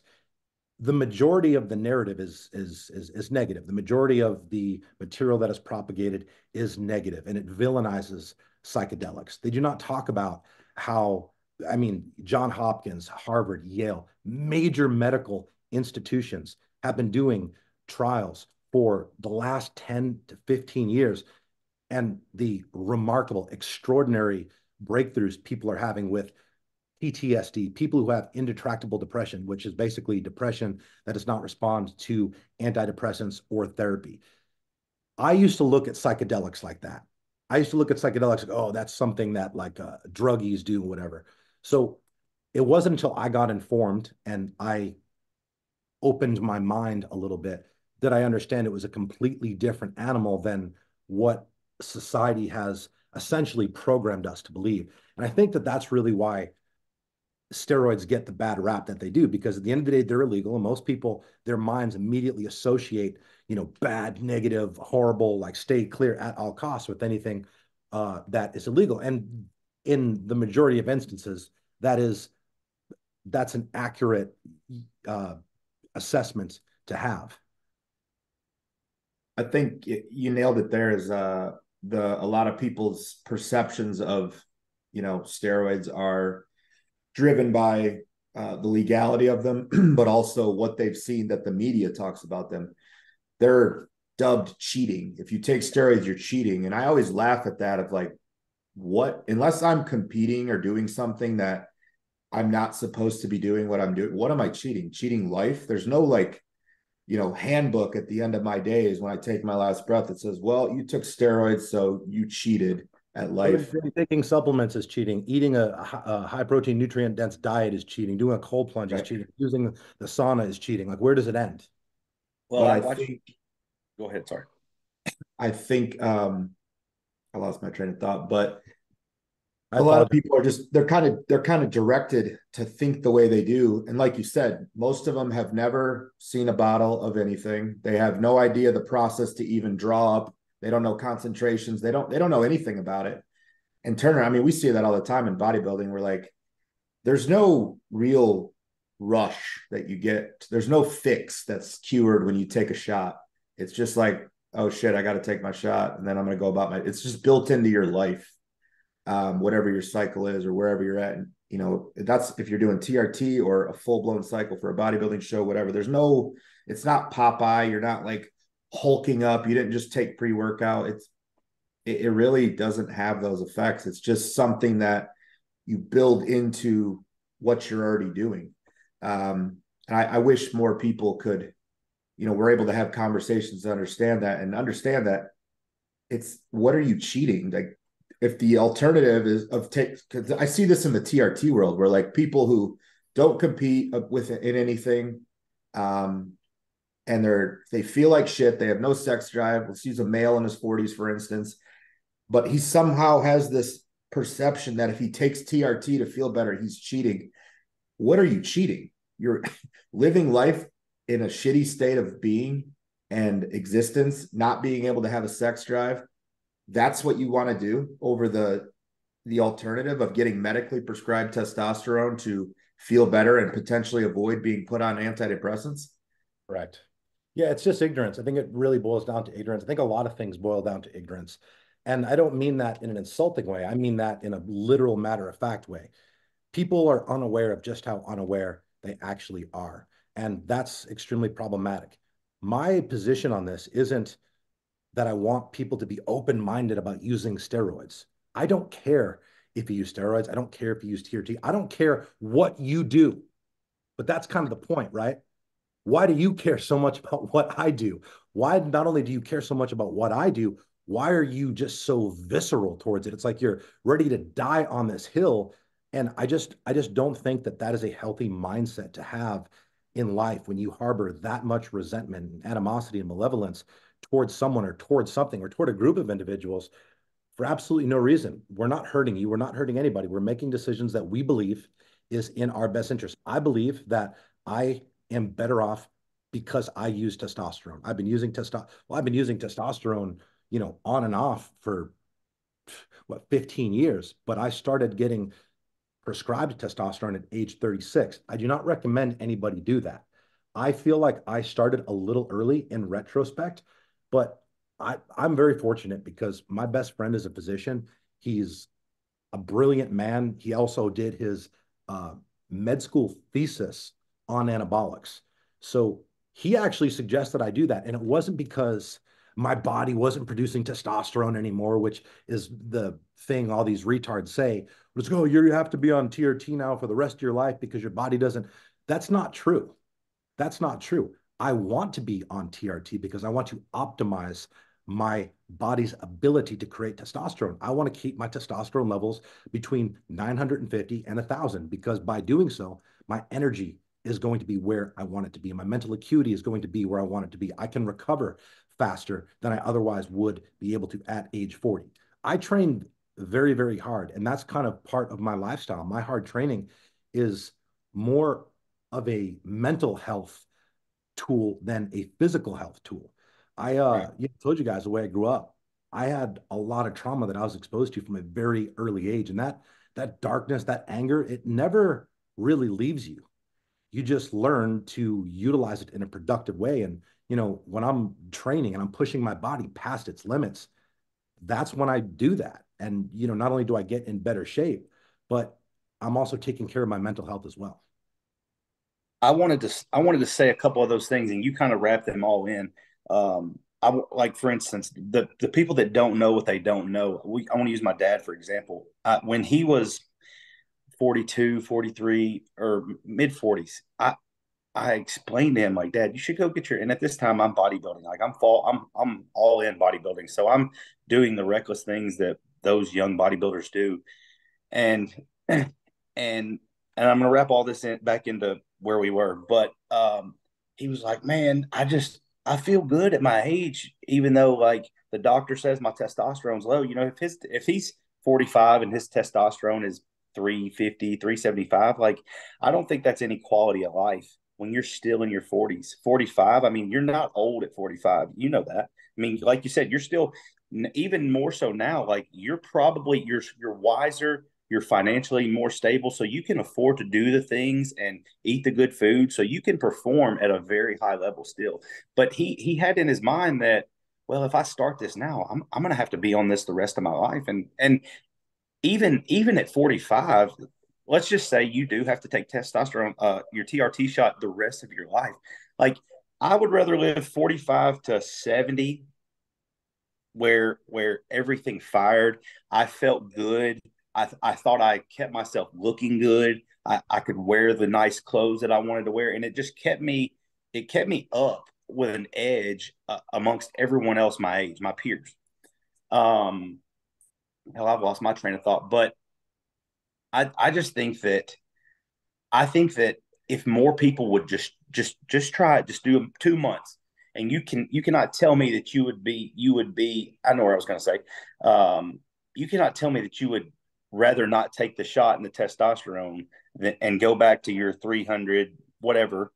Speaker 2: the majority of the narrative is negative. The majority of the material that is propagated is negative, and it villainizes psychedelics. They do not talk about how I mean, John Hopkins, Harvard, Yale, major medical institutions have been doing trials for the last 10 to 15 years. And the remarkable, extraordinary breakthroughs people are having with PTSD, people who have intractable depression, which is basically depression that does not respond to antidepressants or therapy. I used to look at psychedelics like that. I used to look at psychedelics like, oh, that's something that like druggies do, whatever. So it wasn't until I got informed and I opened my mind a little bit that I understand it was a completely different animal than what society has essentially programmed us to believe. And I think that that's really why steroids get the bad rap that they do, because at the end of the day, they're illegal. And most people, their minds immediately associate, bad, negative, horrible, like stay clear at all costs with anything that is illegal. And in the majority of instances, that's an accurate uh, assessment to have.
Speaker 1: I think you nailed it there. Is a lot of people's perceptions of steroids are driven by the legality of them, but also what they've seen that the media talks about them. They're dubbed cheating. If you take steroids, you're cheating. And I always laugh at that of like, what? Unless I'm competing or doing something that I'm not supposed to be doing what I'm doing, what am I cheating? Cheating life? There's no like, handbook at the end of my days when I take my last breath that says, well, you took steroids, so you cheated at life.
Speaker 2: Taking supplements is cheating. Eating a high protein, nutrient dense diet is cheating. Doing a cold plunge is cheating. Using the sauna is cheating. Like, where does it end?
Speaker 3: Well, I think. Go ahead. Sorry.
Speaker 1: I think I lost my train of thought, but a lot of people are just they're kind of directed to think the way they do. And like you said, most of them have never seen a bottle of anything. They have no idea the process to even draw up. They don't know concentrations. They don't know anything about it. And Turner, I mean, we see that all the time in bodybuilding. We're like, there's no real rush that you get. There's no fix that's cured when you take a shot. It's just like, oh shit, I got to take my shot, and then I'm going to go about my. It's just built into your life. Whatever your cycle is or wherever you're at. And, that's if you're doing TRT or a full-blown cycle for a bodybuilding show, whatever. It's not Popeye. You're not like hulking up. You didn't just take pre-workout. It really doesn't have those effects. It's just something that you build into what you're already doing. And I wish more people could, we're able to have conversations to understand that it's, what are you cheating? Like, if the alternative is because I see this in the TRT world where like people who don't compete in anything, and they feel like shit. They have no sex drive. Let's use a male in his 40s, for instance, but he somehow has this perception that if he takes TRT to feel better, he's cheating. What are you cheating? You're living life in a shitty state of being and existence, not being able to have a sex drive. That's what you want to do over the alternative of getting medically prescribed testosterone to feel better and potentially avoid being put on antidepressants.
Speaker 2: Correct. Yeah, it's just ignorance. I think it really boils down to ignorance. I think a lot of things boil down to ignorance. And I don't mean that in an insulting way. I mean that in a literal matter of fact way. People are unaware of just how unaware they actually are. And that's extremely problematic. My position on this isn't that I want people to be open-minded about using steroids. I don't care if you use steroids. I don't care if you use TRT. I don't care what you do. But that's kind of the point, right? Why do you care so much about what I do? Why not only do you care so much about what I do, why are you just so visceral towards it? It's like you're ready to die on this hill. And I just don't think that that is a healthy mindset to have in life when you harbor that much resentment and animosity and malevolence towards someone or towards something or toward a group of individuals for absolutely no reason. We're not hurting you. We're not hurting anybody. We're making decisions that we believe is in our best interest. I believe that I am better off because I use testosterone. I've been using testosterone, on and off for 15 years, but I started getting prescribed testosterone at age 36. I do not recommend anybody do that. I feel like I started a little early in retrospect, but I'm very fortunate because my best friend is a physician. He's a brilliant man. He also did his med school thesis on anabolics. So he actually suggested I do that. And it wasn't because my body wasn't producing testosterone anymore, which is the thing all these retards say. Let's go, you have to be on TRT now for the rest of your life because your body doesn't. That's not true. That's not true. I want to be on TRT because I want to optimize my body's ability to create testosterone. I want to keep my testosterone levels between 950 and 1,000 because by doing so, my energy is going to be where I want it to be. My mental acuity is going to be where I want it to be. I can recover faster than I otherwise would be able to at age 40. I trained very, very hard, and that's kind of part of my lifestyle. My hard training is more of a mental health tool than a physical health tool. Told you guys the way I grew up. I had a lot of trauma that I was exposed to from a very early age, and that darkness, that anger, it never really leaves you. You just learn to utilize it in a productive way. And when I'm training and I'm pushing my body past its limits, that's when I do that. And not only do I get in better shape, but I'm also taking care of my mental health as well.
Speaker 3: I wanted to say a couple of those things, and you kind of wrap them all in. Like for instance, the people that don't know what they don't know. I want to use my dad for example. When he was 42, 43, or mid 40s, I explained to him like, Dad, you should go get your. And at this time, I'm bodybuilding. Like I'm all in bodybuilding. So I'm doing the reckless things that those young bodybuilders do. And and and I'm gonna wrap all this back into where we were. But he was like, man, I feel good at my age, even though like the doctor says my testosterone's low. If he's 45 and his testosterone is 350, 375, like I don't think that's any quality of life when you're still in your 40s. 45, I mean, you're not old at 45. You know that. I mean, like you said, you're still even more so now, like you're wiser, you're financially more stable, so you can afford to do the things and eat the good food, so you can perform at a very high level still. But he had in his mind that, well, if I start this now, I'm going to have to be on this the rest of my life. And even at 45, let's just say you do have to take testosterone, your TRT shot the rest of your life. Like I would rather live 45 to 70 where everything fired. I felt good. I thought I kept myself looking good. I could wear the nice clothes that I wanted to wear, and it kept me up with an edge amongst everyone else my age, my peers. Um, Hell, I've lost my train of thought, but I just think that if more people would just try it, just do 2 months, and you cannot tell me that you would be. I know what I was going to say. You cannot tell me that you would rather not take the shot in the testosterone and go back to your 300 whatever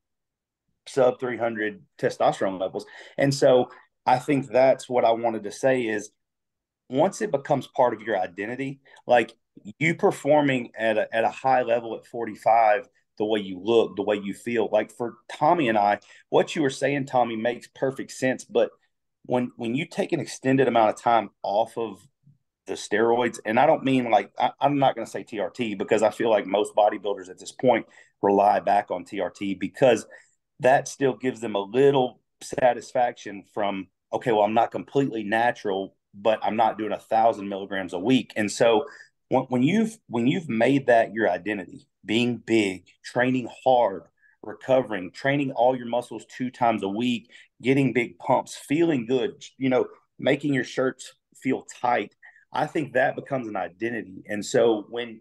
Speaker 3: sub 300 testosterone levels. And so I think that's what I wanted to say is once it becomes part of your identity, like you performing at a high level at 45, the way you look, the way you feel, like for Tommy and I, what you were saying, Tommy, makes perfect sense. But when you take an extended amount of time off of the steroids, and I don't mean like I'm not going to say TRT because I feel like most bodybuilders at this point rely back on TRT because that still gives them a little satisfaction from okay, well, I'm not completely natural, but I'm not doing 1,000 milligrams a week. And so when you've made that your identity, being big, training hard, recovering, training all your muscles 2 times a week, getting big pumps, feeling good, making your shirts feel tight, I think that becomes an identity. And so when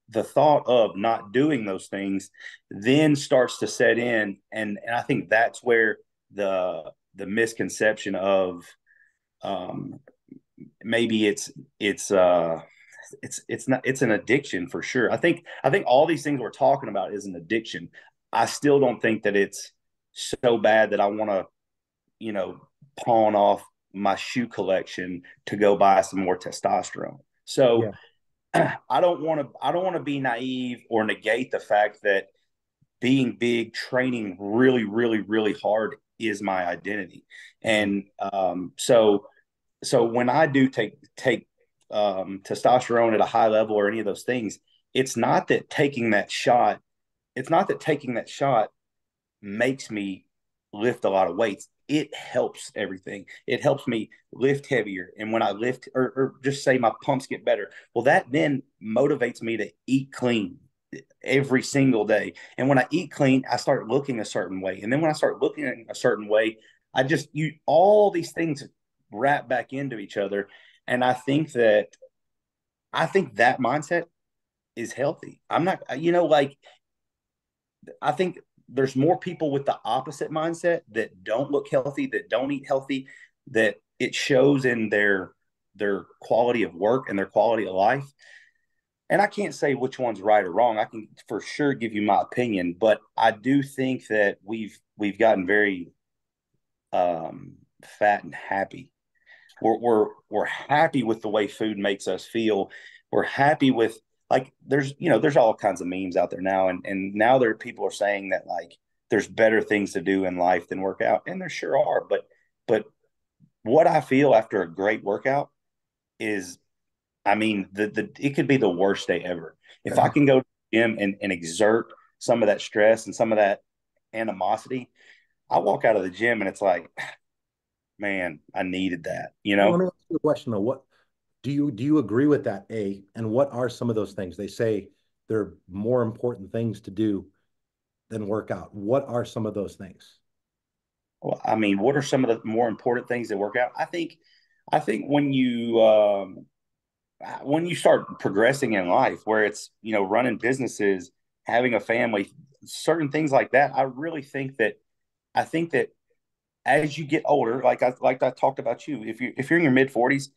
Speaker 3: the thought of not doing those things then starts to set in, and I think that's where the misconception of um, maybe it's not, it's an addiction for sure. I think all these things we're talking about is an addiction. I still don't think that it's so bad that I want to pawn off my shoe collection to go buy some more testosterone. So
Speaker 2: Yeah.
Speaker 3: I don't want to be naive or negate the fact that being big, training really, really, really hard is my identity.
Speaker 2: Mhm.
Speaker 3: And so when I do take testosterone at a high level or any of those things, it's not that taking that shot, makes me lift a lot of weights. It helps everything. It helps me lift heavier. And when I lift, or just say my pumps get better, well, that then motivates me to eat clean every single day. And when I eat clean, I start looking a certain way. And then when I start looking a certain way, all these things wrap back into each other. And I think that mindset is healthy. I'm not, like, I think there's more people with the opposite mindset that don't look healthy, that don't eat healthy, that it shows in their quality of work and their quality of life. And I can't say which one's right or wrong. I can for sure give you my opinion, but I do think that we've gotten very fat and happy. We're happy with the way food makes us feel. We're happy with, like, there's all kinds of memes out there now, and now people are saying that, like, there's better things to do in life than work out, and there sure are. But what I feel after a great workout is, I mean, it could be the worst day ever. If I can go to the gym and exert some of that stress and some of that animosity, I walk out of the gym and it's like, man, I needed that,
Speaker 2: Well, let me ask you a question though. What do you agree with that? A, and what are some of those things? They say there are more important things to do than work out. What are some of those things?
Speaker 3: Well, I mean, what are some of the more important things that work out? I think when you start progressing in life, where it's, running businesses, having a family, certain things like that, I think that as you get older, like I talked about you, if you're in your mid 40s,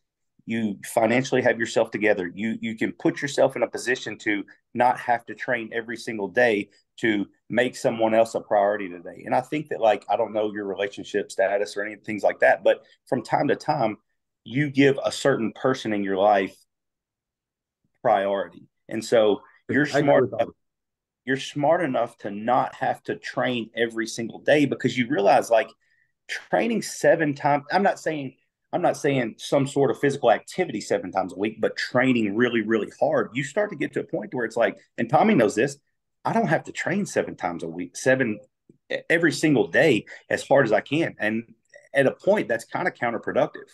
Speaker 3: you financially have yourself together. You can put yourself in a position to not have to train every single day to make someone else a priority today. And I think that, like, I don't know your relationship status or any things like that, but from time to time, you give a certain person in your life priority. And so
Speaker 2: I agree with that.
Speaker 3: you're smart enough to not have to train every single day, because you realize, like, training 7 times, I'm not saying some sort of physical activity 7 times a week, but training really, really hard, you start to get to a point where it's like, and Tommy knows this, I don't have to train 7 times a week, every single day as hard as I can. And at a point, that's kind of counterproductive.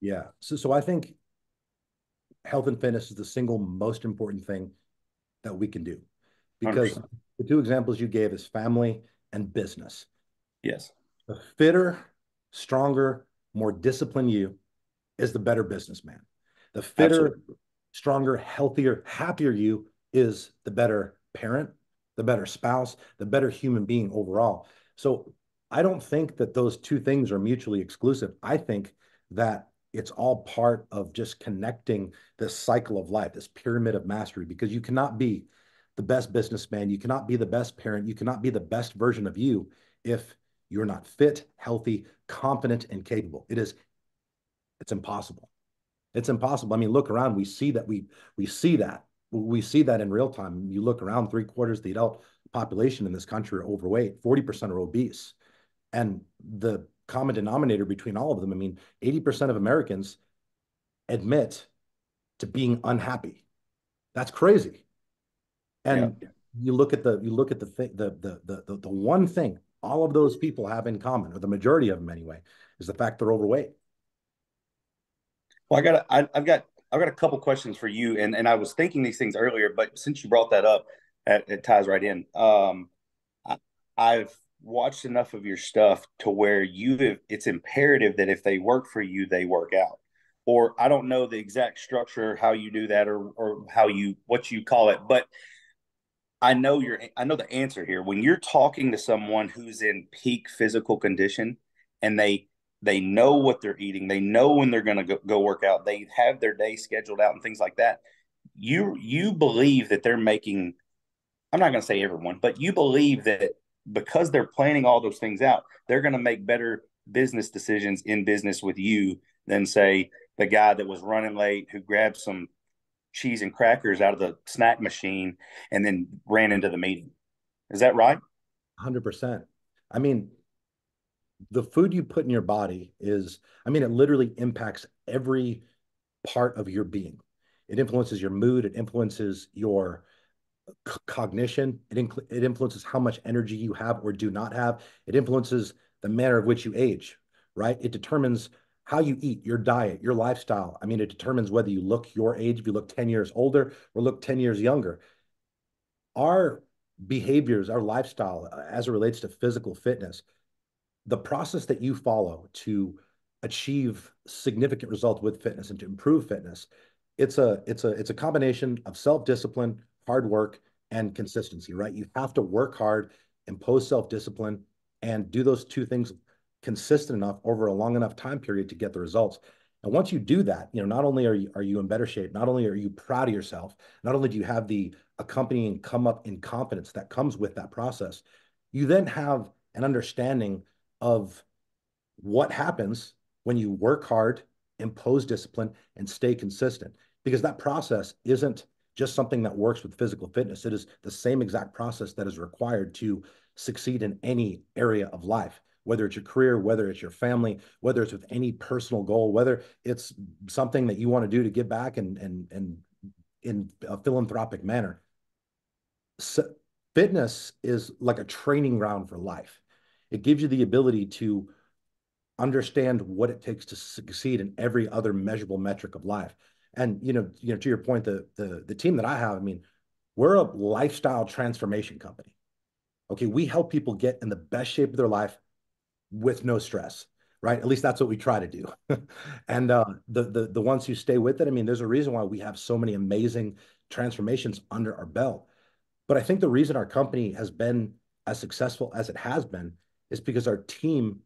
Speaker 2: Yeah. So I think health and fitness is the single most important thing that we can do, because
Speaker 3: 100%.
Speaker 2: the two examples you gave is family and business.
Speaker 3: Yes.
Speaker 2: The fitter, stronger, more disciplined you is the better businessman. The fitter,
Speaker 3: Absolutely.
Speaker 2: stronger, healthier, happier you is the better parent, the better spouse, the better human being overall. So I don't think that those two things are mutually exclusive. I think that it's all part of just connecting this cycle of life, this pyramid of mastery, because you cannot be the best businessman, you cannot be the best parent, you cannot be the best version of you if you're not fit, healthy, confident, and capable. It's impossible. It's impossible. I mean, look around. We see that. We see that in real time. You look around, 3/4 of the adult population in this country are overweight, 40% are obese. And the common denominator between all of them, I mean, 80% of Americans admit to being unhappy. That's crazy.
Speaker 3: Yeah.
Speaker 2: And you look at the one thing all of those people have in common, or the majority of them anyway, is the fact they're overweight.
Speaker 3: Well, I've got a couple questions for you, and I was thinking these things earlier, but since you brought that up, it ties right in. I, I've watched enough of your stuff to where it's imperative that if they work for you, they work out. Or I don't know the exact structure, how you do that, or what you call it, but I know the answer here. When you're talking to someone who's in peak physical condition, and they know what they're eating, they know when they're going to go work out, they have their day scheduled out and things like that. You believe that they're making, I'm not going to say everyone, but you believe that because they're planning all those things out, they're going to make better business decisions in business with you than, say, the guy that was running late who grabbed some cheese and crackers out of the snack machine and then ran into the meeting. Is that right?
Speaker 2: 100%. I mean, the food you put in your body is, I mean, it literally impacts every part of your being. It influences your mood. It influences your cognition. It influences how much energy you have or do not have. It influences the manner of which you age, right? It determines how you eat, your diet, your lifestyle. I mean, it determines whether you look your age, if you look 10 years older or look 10 years younger. Our behaviors, our lifestyle, as it relates to physical fitness, the process that you follow to achieve significant results with fitness and to improve fitness, it's a combination of self-discipline, hard work, and consistency, right? You have to work hard, impose self-discipline, and do those two things consistent enough over a long enough time period to get the results. And once you do that, not only are you in better shape, not only are you proud of yourself, not only do you have the accompanying come up in confidence that comes with that process, you then have an understanding of what happens when you work hard, impose discipline, and stay consistent. Because that process isn't just something that works with physical fitness. It is the same exact process that is required to succeed in any area of life, whether it's your career, whether it's your family, whether it's with any personal goal, whether it's something that you want to do to give back and in a philanthropic manner. So fitness is like a training ground for life. It gives you the ability to understand what it takes to succeed in every other measurable metric of life. And to your point, the team that I have, I mean, we're a lifestyle transformation company. Okay, we help people get in the best shape of their life with no stress, right? At least that's what we try to do. And the ones who stay with it, I mean, there's a reason why we have so many amazing transformations under our belt. But I think the reason our company has been as successful as it has been is because our team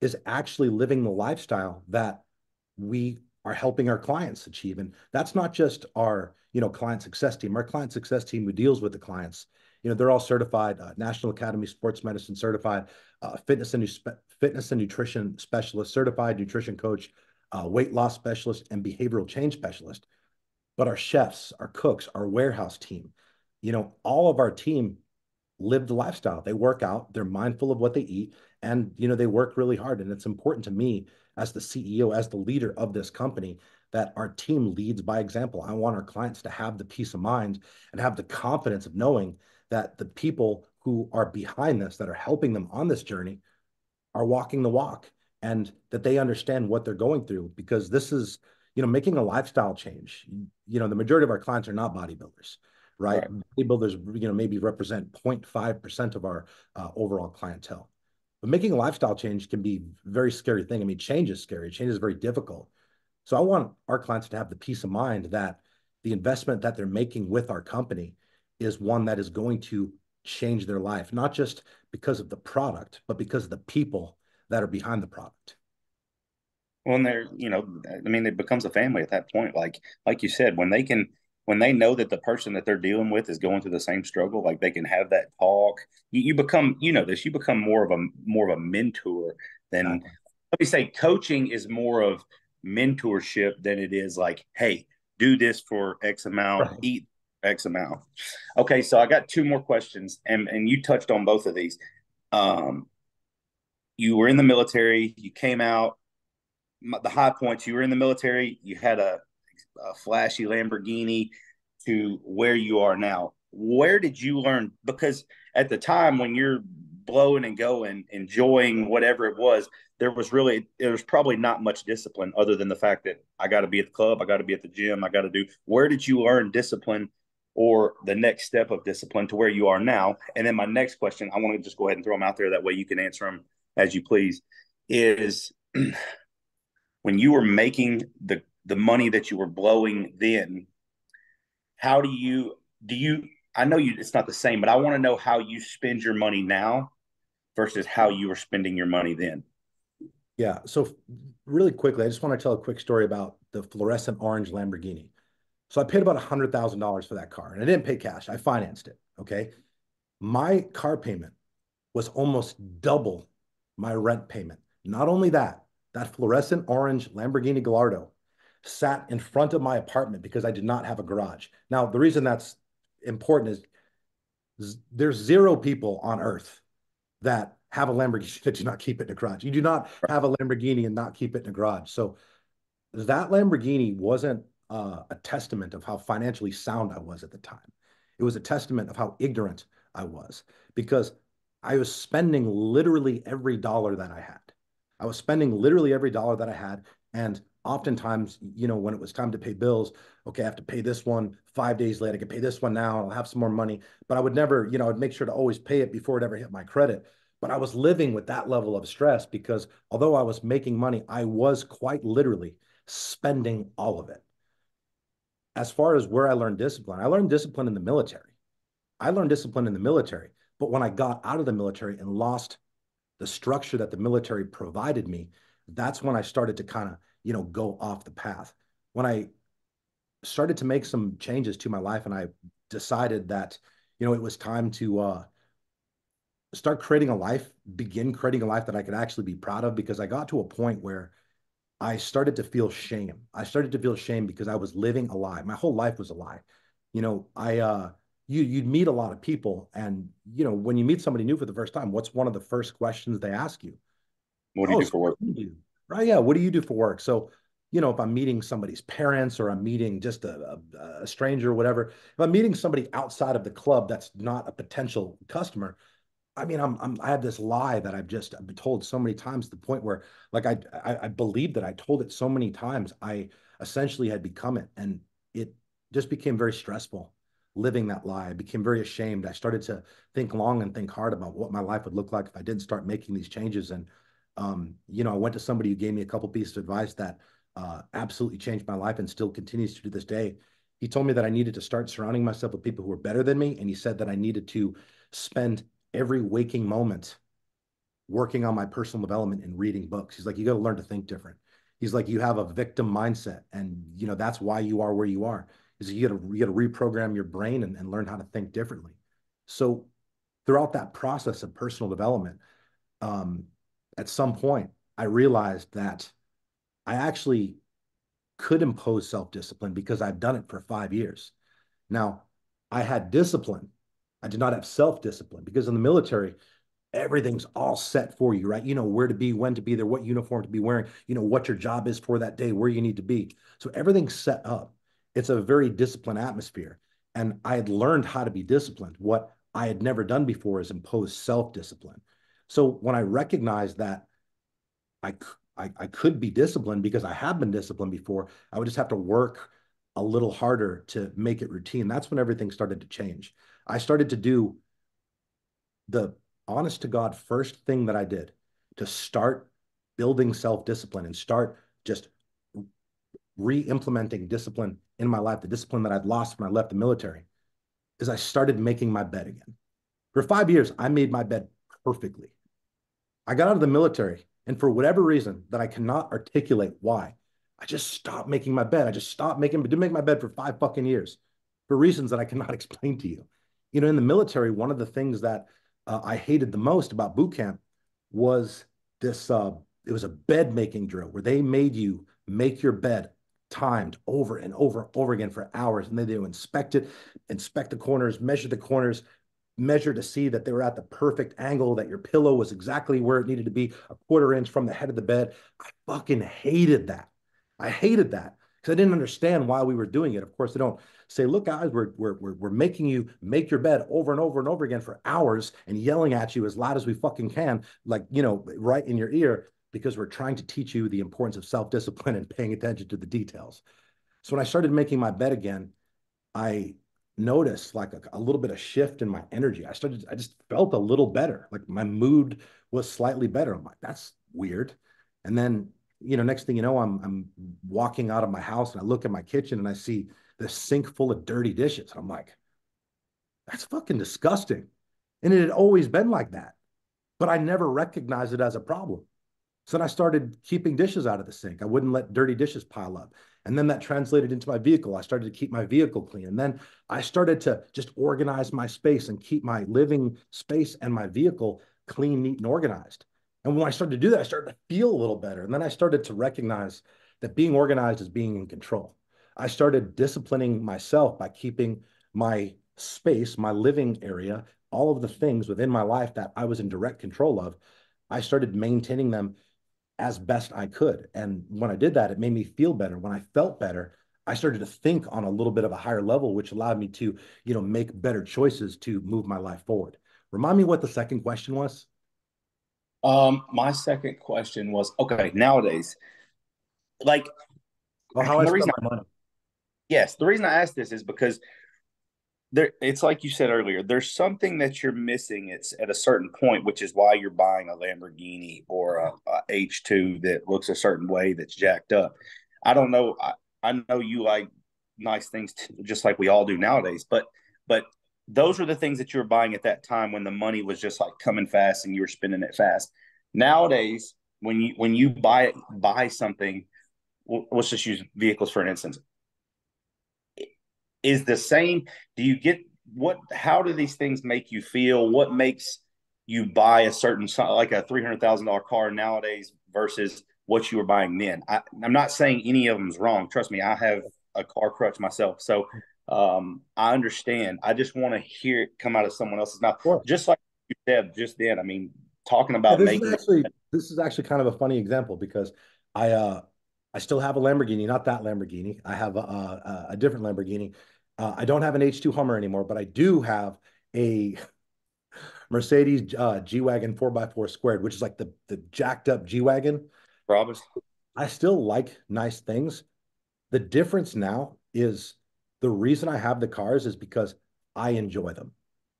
Speaker 2: is actually living the lifestyle that we are helping our clients achieve. And that's not just our, client success team. Our client success team who deals with the clients, they're all certified, National Academy Sports Medicine certified, fitness and nutrition specialist, certified nutrition coach, weight loss specialist, and behavioral change specialist. But our chefs, our cooks, our warehouse team, all of our team live the lifestyle. They work out, they're mindful of what they eat, and they work really hard. And it's important to me as the CEO, as the leader of this company, that our team leads by example. I want our clients to have the peace of mind and have the confidence of knowing that the people who are behind this, that are helping them on this journey, are walking the walk, and that they understand what they're going through, because this is, making a lifestyle change. The majority of our clients are not bodybuilders, right? Bodybuilders, maybe represent 0.5% of our overall clientele. But making a lifestyle change can be a very scary thing. I mean, change is scary. Change is very difficult. So I want our clients to have the peace of mind that the investment that they're making with our company is one that is going to change their life, not just because of the product, but because of the people that are behind the product.
Speaker 3: Well, and they're, I mean, it becomes a family at that point. Like you said, when they know that the person that they're dealing with is going through the same struggle, like they can have that talk. You become, you become more of a mentor than,
Speaker 2: Exactly.
Speaker 3: let me say, coaching is more of mentorship than it is like, hey, do this for X amount,
Speaker 2: Right.
Speaker 3: eat X amount. Okay, so I got two more questions, and you touched on both of these. Um, you were in the military, you came out, the high points. You were in the military, you had a flashy Lamborghini, to where you are now. Where did you learn? Because at the time when you're blowing and going, enjoying whatever it was, there was probably not much discipline other than the fact that I got to be at the club, I got to be at the gym, I got to do. Where did you learn discipline, or the next step of discipline to where you are now? And then my next question, I want to just go ahead and throw them out there. That way you can answer them as you please. Is when you were making the money that you were blowing then, how do you I know you it's not the same, but I want to know how you spend your money now versus how you were spending your money then.
Speaker 2: Yeah. So really quickly, I just want to tell a quick story about the fluorescent orange Lamborghini. So I paid about $100,000 for that car, and I didn't pay cash. I financed it. Okay. My car payment was almost double my rent payment. Not only that, that fluorescent orange Lamborghini Gallardo sat in front of my apartment because I did not have a garage. Now, the reason that's important is there's zero people on earth that have a Lamborghini that do not keep it in a garage. You do not have a Lamborghini and not keep it in a garage. So that Lamborghini wasn't a testament of how financially sound I was at the time. It was a testament of how ignorant I was because I was spending literally every dollar that I had. I was spending literally every dollar that I had. And oftentimes, when it was time to pay bills, okay, I have to pay this one 5 days later. I can pay this one now. I'll have some more money. But I would never, I'd make sure to always pay it before it ever hit my credit. But I was living with that level of stress because although I was making money, I was quite literally spending all of it. As far as where I learned discipline in the military. I learned discipline in the military. But when I got out of the military and lost the structure that the military provided me, that's when I started to kind of, go off the path. When I started to make some changes to my life and I decided that, it was time to begin creating a life that I could actually be proud of because I got to a point where I started to feel shame. I started to feel shame because I was living a lie. My whole life was a lie. You'd meet a lot of people and, when you meet somebody new for the first time, what's one of the first questions they ask you?
Speaker 3: What do you do for work?
Speaker 2: Right. Yeah. What do you do for work? So, if I'm meeting somebody's parents or I'm meeting just a stranger or whatever, if I'm meeting somebody outside of the club that's not a potential customer, I mean, I have this lie that I've been told so many times to the point where, like, I believed that I told it so many times, I essentially had become it, and it just became very stressful living that lie. I became very ashamed. I started to think long and think hard about what my life would look like if I didn't start making these changes. And I went to somebody who gave me a couple pieces of advice that absolutely changed my life and still continues to this day. He told me that I needed to start surrounding myself with people who were better than me, and he said that I needed to spend every waking moment working on my personal development and reading books. He's like, you got to learn to think different. He's like, you have a victim mindset, and that's why you are where you are. Is you got to reprogram your brain and learn how to think differently. So throughout that process of personal development, um, at some point, I realized that I actually could impose self-discipline because I've done it for 5 years. Now, I had discipline. I did not have self-discipline because in the military, everything's all set for you, right? You know where to be, when to be there, what uniform to be wearing, what your job is for that day, where you need to be. So everything's set up. It's a very disciplined atmosphere. And I had learned how to be disciplined. What I had never done before is impose self-discipline. So when I recognized that I, I could be disciplined because I have been disciplined before, I would just have to work a little harder to make it routine. That's when everything started to change. I started to do the honest to God first thing that I did to start building self-discipline and start just re-implementing discipline in my life, the discipline that I'd lost when I left the military, is I started making my bed again. For 5 years, I made my bed perfectly. I got out of the military, and for whatever reason that I cannot articulate why, I just stopped making my bed. I just didn't make my bed for 5 fucking years for reasons that I cannot explain to you. In the military, one of the things that I hated the most about boot camp was this. It was a bed making drill where they made you make your bed timed over and over and over again for hours, and then they would inspect it, inspect the corners, measure to see that they were at the perfect angle, that your pillow was exactly where it needed to be, a quarter inch from the head of the bed. I fucking hated that. I hated that because I didn't understand why we were doing it. Of course, they don't say, look, guys, we're making you make your bed over and over and over again for hours and yelling at you as loud as we fucking can, like, right in your ear, because we're trying to teach you the importance of self-discipline and paying attention to the details. So when I started making my bed again, I noticed like a little bit of shift in my energy. I just felt a little better. Like my mood was slightly better. I'm like, that's weird. And then, next thing you know, I'm walking out of my house and I look at my kitchen and I see the sink full of dirty dishes. I'm like, that's fucking disgusting. And it had always been like that, but I never recognized it as a problem. So then I started keeping dishes out of the sink. I wouldn't let dirty dishes pile up. And then that translated into my vehicle. I started to keep my vehicle clean. And then I started to just organize my space and keep my living space and my vehicle clean, neat, and organized. And when I started to do that, I started to feel a little better. And then I started to recognize that being organized is being in control. I started disciplining myself by keeping my space, my living area, all of the things within my life that I was in direct control of. I started maintaining them as best I could. And when I did that, it made me feel better. When I felt better, I started to think on a little bit of a higher level, which allowed me to, make better choices to move my life forward. Remind me what the second question was.
Speaker 3: My second question was, okay, nowadays, like,
Speaker 2: Oh, how I
Speaker 3: and the
Speaker 2: spend
Speaker 3: reason
Speaker 2: my money.
Speaker 3: yes, the reason I asked this is because it's like you said earlier, there's something that you're missing. It's at a certain point, which is why you're buying a Lamborghini or a H2 that looks a certain way that's jacked up. I don't know. I know you like nice things just like we all do nowadays, but those are the things that you were buying at that time when the money was just like coming fast and you were spending it fast. Nowadays, when you buy something, let's just use vehicles for an instance, is the same. Do you get what? How do these things make you feel? What makes you buy a certain, like a $300,000 car nowadays versus what you were buying then? I'm not saying any of them is wrong. Trust me, I have a car crutch myself, so I understand. I just want to hear it come out of someone else's mouth,
Speaker 2: Sure.
Speaker 3: just like you said just then. I mean, talking
Speaker 2: Yeah,
Speaker 3: about making
Speaker 2: this is actually kind of a funny example because I uh I still have a Lamborghini, not that Lamborghini. I have a different Lamborghini. I don't have an H2 Hummer anymore, but I do have a Mercedes G-Wagon 4x4 squared, which is like the jacked up G-Wagon.
Speaker 3: Robbers.
Speaker 2: I still like nice things. The difference now is the reason I have the cars is because I enjoy them.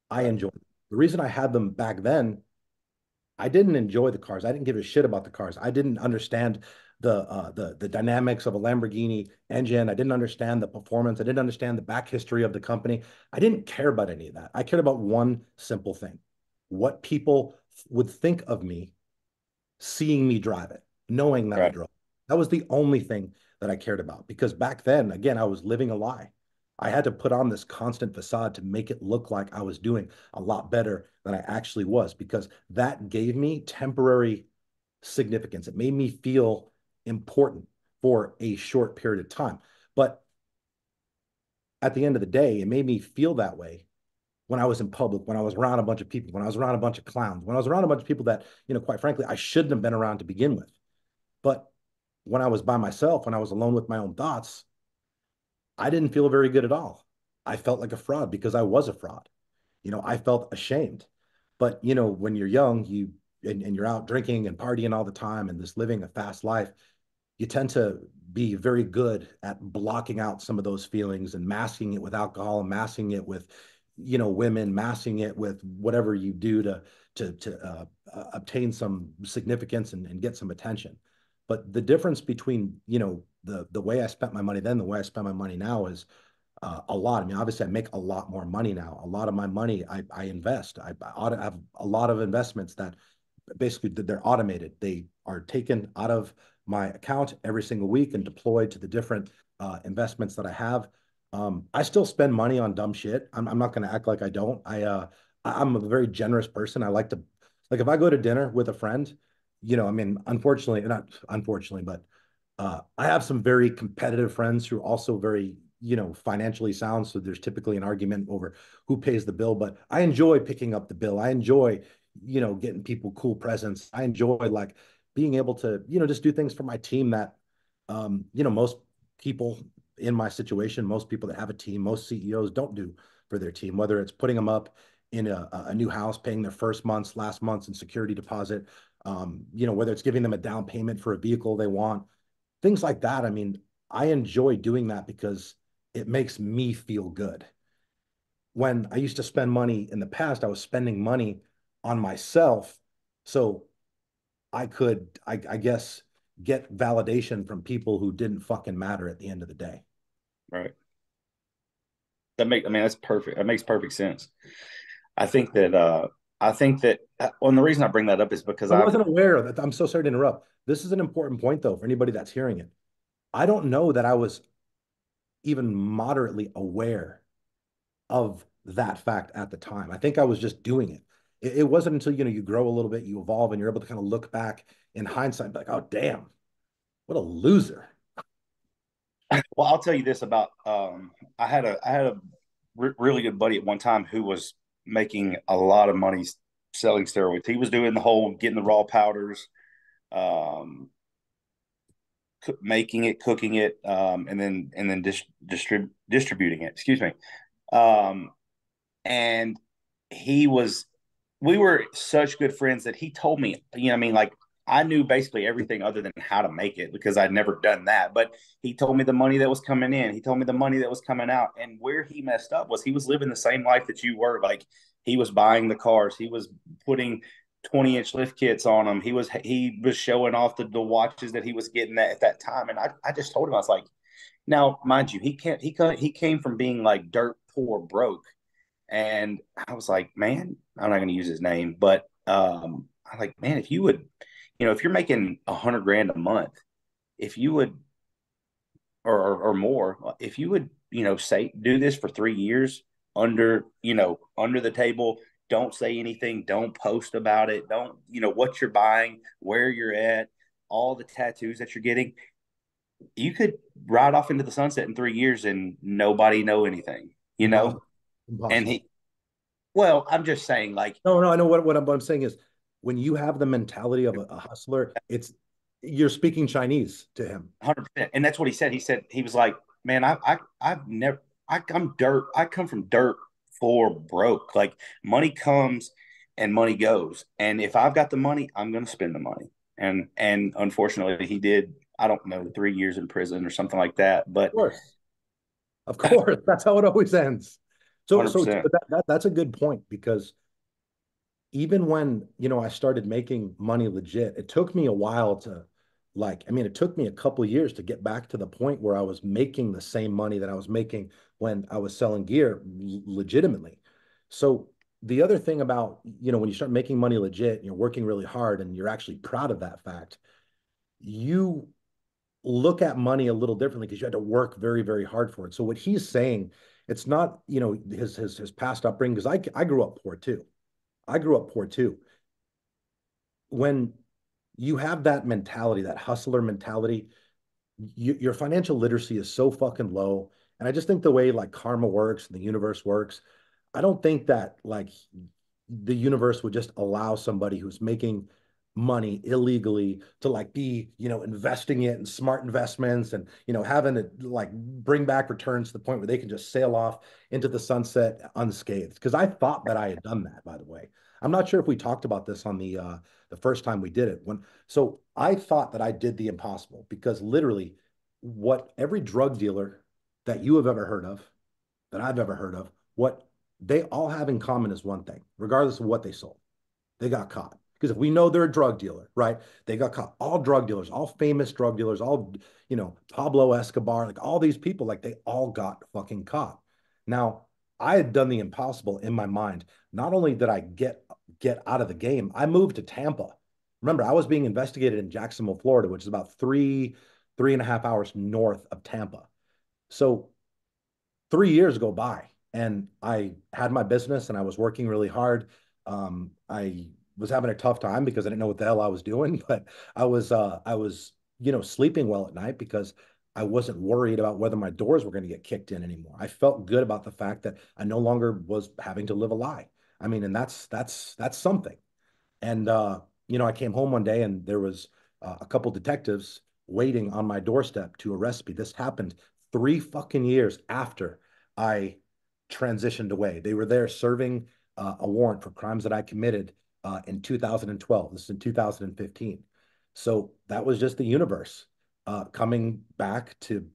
Speaker 2: I
Speaker 3: Right.
Speaker 2: enjoy them. The reason I had them back then, I didn't enjoy the cars. I didn't give a shit about the cars. I didn't understand the dynamics of a Lamborghini engine. I didn't understand the performance. I didn't understand the back history of the company. I didn't care about any of that. I cared about one simple thing: what people would think of me seeing me drive it, knowing that I
Speaker 3: Right.
Speaker 2: drove. That was the only thing that I cared about because back then, again, I was living a lie. I had to put on this constant facade to make it look like I was doing a lot better than I actually was because that gave me temporary significance. It made me feel important for a short period of time. But at the end of the day, it made me feel that way when I was in public, when I was around a bunch of people, when I was around a bunch of clowns, when I was around a bunch of people that, quite frankly, I shouldn't have been around to begin with. But when I was by myself, when I was alone with my own thoughts, I didn't feel very good at all. I felt like a fraud because I was a fraud. I felt ashamed. But, when you're young, and you're out drinking and partying all the time and just living a fast life, you tend to be very good at blocking out some of those feelings and masking it with alcohol and masking it with, women, masking it with whatever you do to obtain some significance and get some attention. But the difference between, the way I spent my money then, the way I spend my money now is a lot. I mean, obviously, I make a lot more money now. A lot of my money I invest. I have a lot of investments that basically they're automated. They are taken out of my account every single week and deployed to the different investments that I have. I still spend money on dumb shit. I'm not going to act like I don't. I'm a very generous person. I like to, like, if I go to dinner with a friend, I mean, unfortunately, not unfortunately, but I have some very competitive friends who are also very, financially sound. So there's typically an argument over who pays the bill, but I enjoy picking up the bill. I enjoy, getting people cool presents. I enjoy like being able to, just do things for my team that, most people in my situation, most people that have a team, most CEOs don't do for their team, whether it's putting them up in a new house, paying their first month's, last month's in security deposit, whether it's giving them a down payment for a vehicle they want, things like that. I mean, I enjoy doing that because it makes me feel good. When I used to spend money in the past, I was spending money on myself. So I could, I guess, get validation from people who didn't fucking matter at the end of the day.
Speaker 3: Right. I mean, that's perfect. That makes perfect sense. I think that well, and the reason I bring that up is because
Speaker 2: I wasn't aware of that. I'm so sorry to interrupt. This is an important point, though, for anybody that's hearing it. I don't know that I was even moderately aware of that fact at the time. I think I was just doing it. It wasn't until you grow a little bit, you evolve, and you're able to kind of look back in hindsight, like, oh damn, what a loser.
Speaker 3: well, I'll tell you this about I had a really good buddy at one time who was making a lot of money selling steroids. He was doing the whole getting the raw powders, making it, cooking it, and then distributing it. Excuse me. Um, and he was, we were such good friends that he told me, I mean, like I knew basically everything other than how to make it because I'd never done that. But he told me the money that was coming in. He told me the money that was coming out. And where he messed up was he was living the same life that you were. Like he was buying the cars. He was putting 20-inch lift kits on them. He was showing off the watches that he was getting at that time. And I just told him, I was like, now, mind you, he came from being like dirt poor broke. And I was like, man, I'm not going to use his name, but I'm like, man, if you would, if you're making 100 grand a month, if you would, or more, if you would, say do this for 3 years under the table, don't say anything, don't post about it, don't, what you're buying, where you're at, all the tattoos that you're getting, you could ride off into the sunset in 3 years and nobody know anything,
Speaker 2: Impossible.
Speaker 3: And
Speaker 2: Impossible.
Speaker 3: well, I'm just saying, like,
Speaker 2: No, I know what I'm saying is when you have the mentality of a hustler, you're speaking Chinese to him.
Speaker 3: 100%. And that's what he said. He said, he was like, man, I've never, I'm dirt. I come from dirt for broke. Like money comes and money goes. And if I've got the money, I'm going to spend the money. And unfortunately he did, I don't know, 3 years in prison or something like that. But
Speaker 2: Of course. Of course. That's how it always ends. So
Speaker 3: 100%.
Speaker 2: but that's a good point because even when, I started making money legit, it took me a while to it took me a couple of years to get back to the point where I was making the same money that I was making when I was selling gear legitimately. So the other thing about, when you start making money legit, and you're working really hard and you're actually proud of that fact, you look at money a little differently because you had to work very, very hard for it. So what he's saying, it's not, his past upbringing, because I grew up poor too. I grew up poor too. When you have that mentality, that hustler mentality, your financial literacy is so fucking low. And I just think the way like karma works and the universe works, I don't think that like the universe would just allow somebody who's making money illegally to like be, investing it in smart investments and, having to like bring back returns to the point where they can just sail off into the sunset unscathed. Because I thought that I had done that, by the way. I'm not sure if we talked about this on the first time we did it. So I thought that I did the impossible because literally what every drug dealer that you have ever heard of, that I've ever heard of, what they all have in common is one thing, regardless of what they sold. They got caught. Because if we know they're a drug dealer, right? They got caught. All drug dealers, all famous drug dealers, all, Pablo Escobar, like all these people, like they all got fucking caught. Now, I had done the impossible in my mind. Not only did I get out of the game, I moved to Tampa. Remember, I was being investigated in Jacksonville, Florida, which is about 3.5 hours north of Tampa. So 3 years go by and I had my business and I was working really hard. I was having a tough time because I didn't know what the hell I was doing, but I was sleeping well at night because I wasn't worried about whether my doors were going to get kicked in anymore. I felt good about the fact that I no longer was having to live a lie. I mean, and that's something. And I came home one day and there was a couple detectives waiting on my doorstep to arrest me. This happened 3 fucking years after I transitioned away. They were there serving a warrant for crimes that I committed in 2012. This is in 2015. So that was just the universe coming back to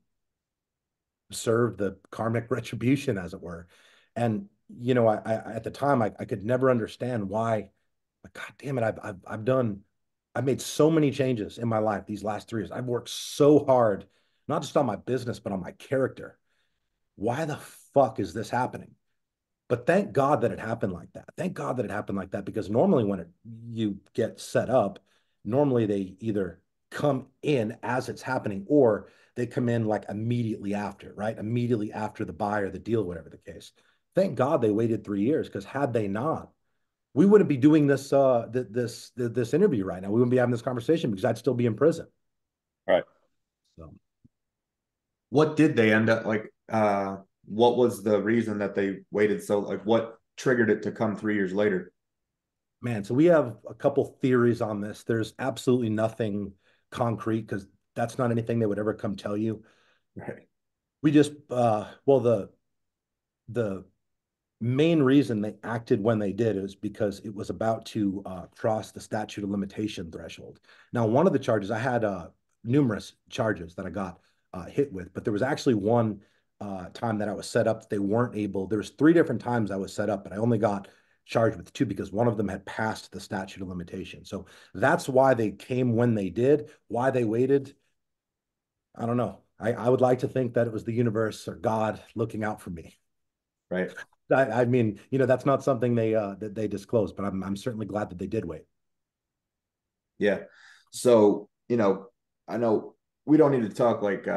Speaker 2: serve the karmic retribution, as it were. And I at the time I could never understand why. Like, God damn it, I've made so many changes in my life these last 3 years. I've worked so hard, not just on my business, but on my character. Why the fuck is this happening? But thank God that it happened like that. Thank God that it happened like that because normally when you get set up, normally they either come in as it's happening or they come in like immediately after, right? Immediately after the buy or the deal, whatever the case. Thank God they waited 3 years because had they not, we wouldn't be doing this interview right now. We wouldn't be having this conversation because I'd still be in prison.
Speaker 3: Right.
Speaker 2: So
Speaker 1: What did they end up like? What was the reason that they waited so? Like, what triggered it to come 3 years later?
Speaker 2: Man, so we have a couple theories on this. There's absolutely nothing concrete because that's not anything they would ever come tell you.
Speaker 1: Right.
Speaker 2: We just well, the main reason they acted when they did is because it was about to cross the statute of limitation threshold. Now, one of the charges, I had numerous charges that I got hit with, but there was actually one time that I was set up that they weren't able. There was three different times I was set up, but I only got charged with two because one of them had passed the statute of limitation. So that's why they came when they did. Why they waited, I don't know. I would like to think that it was the universe or God looking out for me.
Speaker 1: Right.
Speaker 2: I mean, that's not something that they disclosed, but I'm certainly glad that they did wait.
Speaker 1: Yeah. So, I know we don't need to talk like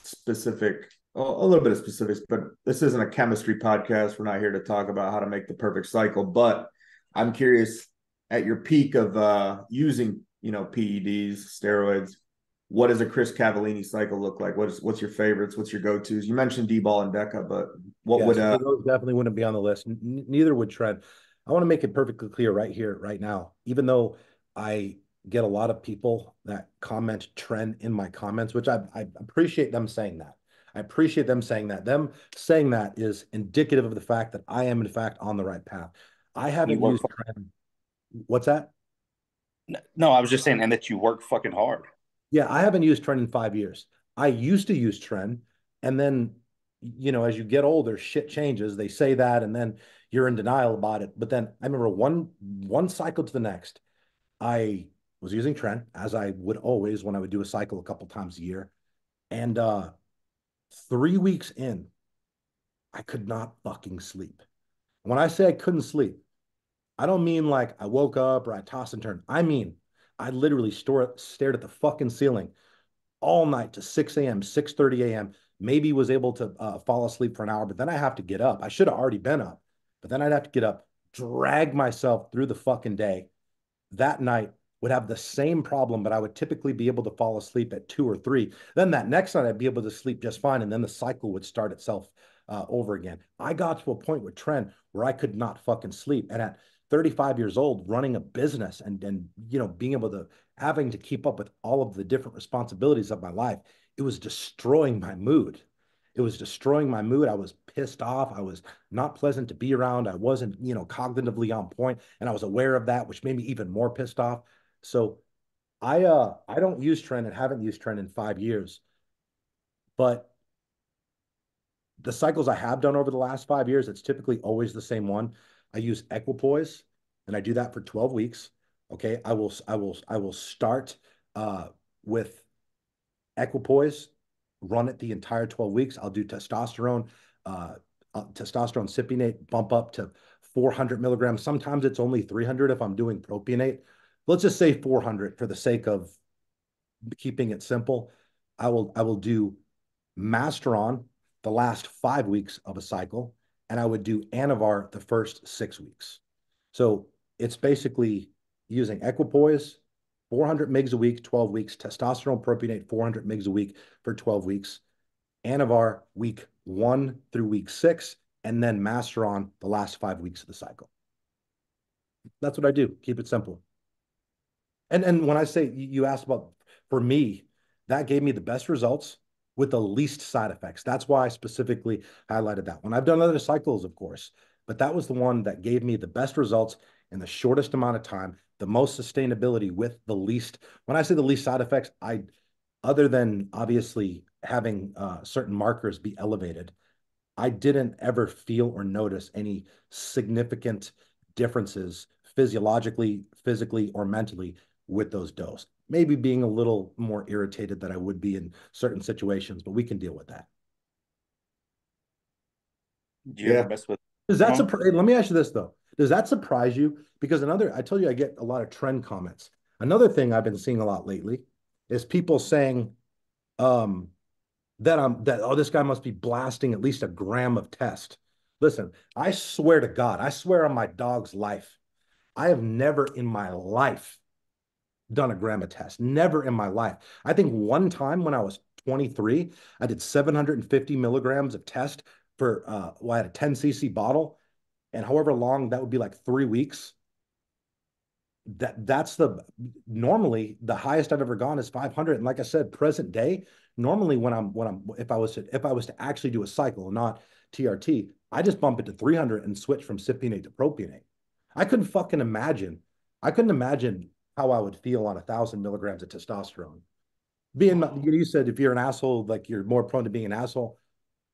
Speaker 1: specific, a little bit of specifics, but this isn't a chemistry podcast. We're not here to talk about how to make the perfect cycle, but I'm curious at your peak of using, PEDs, steroids, what does a Chris Cavallini cycle look like? What's your favorites? What's your go-tos? You mentioned D-ball and Deca, but what
Speaker 2: Yeah,
Speaker 1: would
Speaker 2: so those definitely wouldn't be on the list. Neither would Trent. I want to make it perfectly clear right here, right now. Even though I get a lot of people that comment Trent in my comments, which I appreciate them saying that. I appreciate them saying that. Them saying that is indicative of the fact that I am in fact on the right path. I
Speaker 3: You
Speaker 2: haven't
Speaker 3: work.
Speaker 2: used Trent. What's that?
Speaker 3: No, I was just saying, and that you work fucking hard.
Speaker 2: Yeah, I haven't used Trend in 5 years. I used to use Trend, and then, as you get older, shit changes. They say that, and then you're in denial about it. But then I remember one cycle to the next, I was using Trend as I would always when I would do a cycle a couple times a year. And 3 weeks in, I could not fucking sleep. When I say I couldn't sleep, I don't mean like I woke up or I tossed and turned. I mean, I literally stared at the fucking ceiling all night to 6 a.m., 6:30 a.m. Maybe was able to fall asleep for an hour, but then I have to get up. I should have already been up, but then I'd have to get up, drag myself through the fucking day. That night would have the same problem, but I would typically be able to fall asleep at 2 or 3. Then that next night I'd be able to sleep just fine, and then the cycle would start itself over again. I got to a point with Trent where I could not fucking sleep, and at 35 years old, running a business and being able to having to keep up with all of the different responsibilities of my life, it was destroying my mood. It was destroying my mood. I was pissed off. I was not pleasant to be around. I wasn't, cognitively on point, and I was aware of that, which made me even more pissed off. So I don't use Trend and haven't used Trend in 5 years, but the cycles I have done over the last 5 years, it's typically always the same one. I use equipoise, and I do that for 12 weeks. Okay, I will start with equipoise, run it the entire 12 weeks. I'll do uh, testosterone cypionate, bump up to 400 milligrams. Sometimes it's only 300 if I'm doing propionate. Let's just say 400 for the sake of keeping it simple. I will do Masteron the last 5 weeks of a cycle, and I would do Anavar the first 6 weeks. So it's basically using equipoise, 400 mgs a week, 12 weeks, testosterone propionate, 400 mgs a week for 12 weeks, Anavar week 1 through week 6, and then Masteron the last 5 weeks of the cycle. That's what I do. Keep it simple. And when I say you asked about for me, that gave me the best results with the least side effects. That's why I specifically highlighted that one. I've done other cycles, of course, but that was the one that gave me the best results in the shortest amount of time, the most sustainability with the least. When I say the least side effects, other than obviously having certain markers be elevated, I didn't ever feel or notice any significant differences physiologically, physically, or mentally with those doses. Maybe being a little more irritated than I would be in certain situations, but we can deal with that.
Speaker 3: Did you ever
Speaker 1: yeah.
Speaker 3: mess with
Speaker 2: Does that
Speaker 3: them?
Speaker 2: surprise? Let me ask you this though. Does that surprise you? Because I told you I get a lot of trend comments. Another thing I've been seeing a lot lately is people saying um, that this guy must be blasting at least a gram of test. Listen, I swear to God, I swear on my dog's life, I have never in my life done a gram of test. Never in my life. I think one time when I was 23, I did 750 milligrams of test for I had a 10 cc bottle, and however long that would be like 3 weeks. that's the normally the highest I've ever gone is 500. And like I said, present day, normally when I'm if I was to actually do a cycle, not TRT, I just bump it to 300 and switch from cypionate to propionate. I couldn't fucking imagine. I couldn't imagine how I would feel on 1,000 milligrams of testosterone. Being you said if you're an asshole, like you're more prone to being an asshole.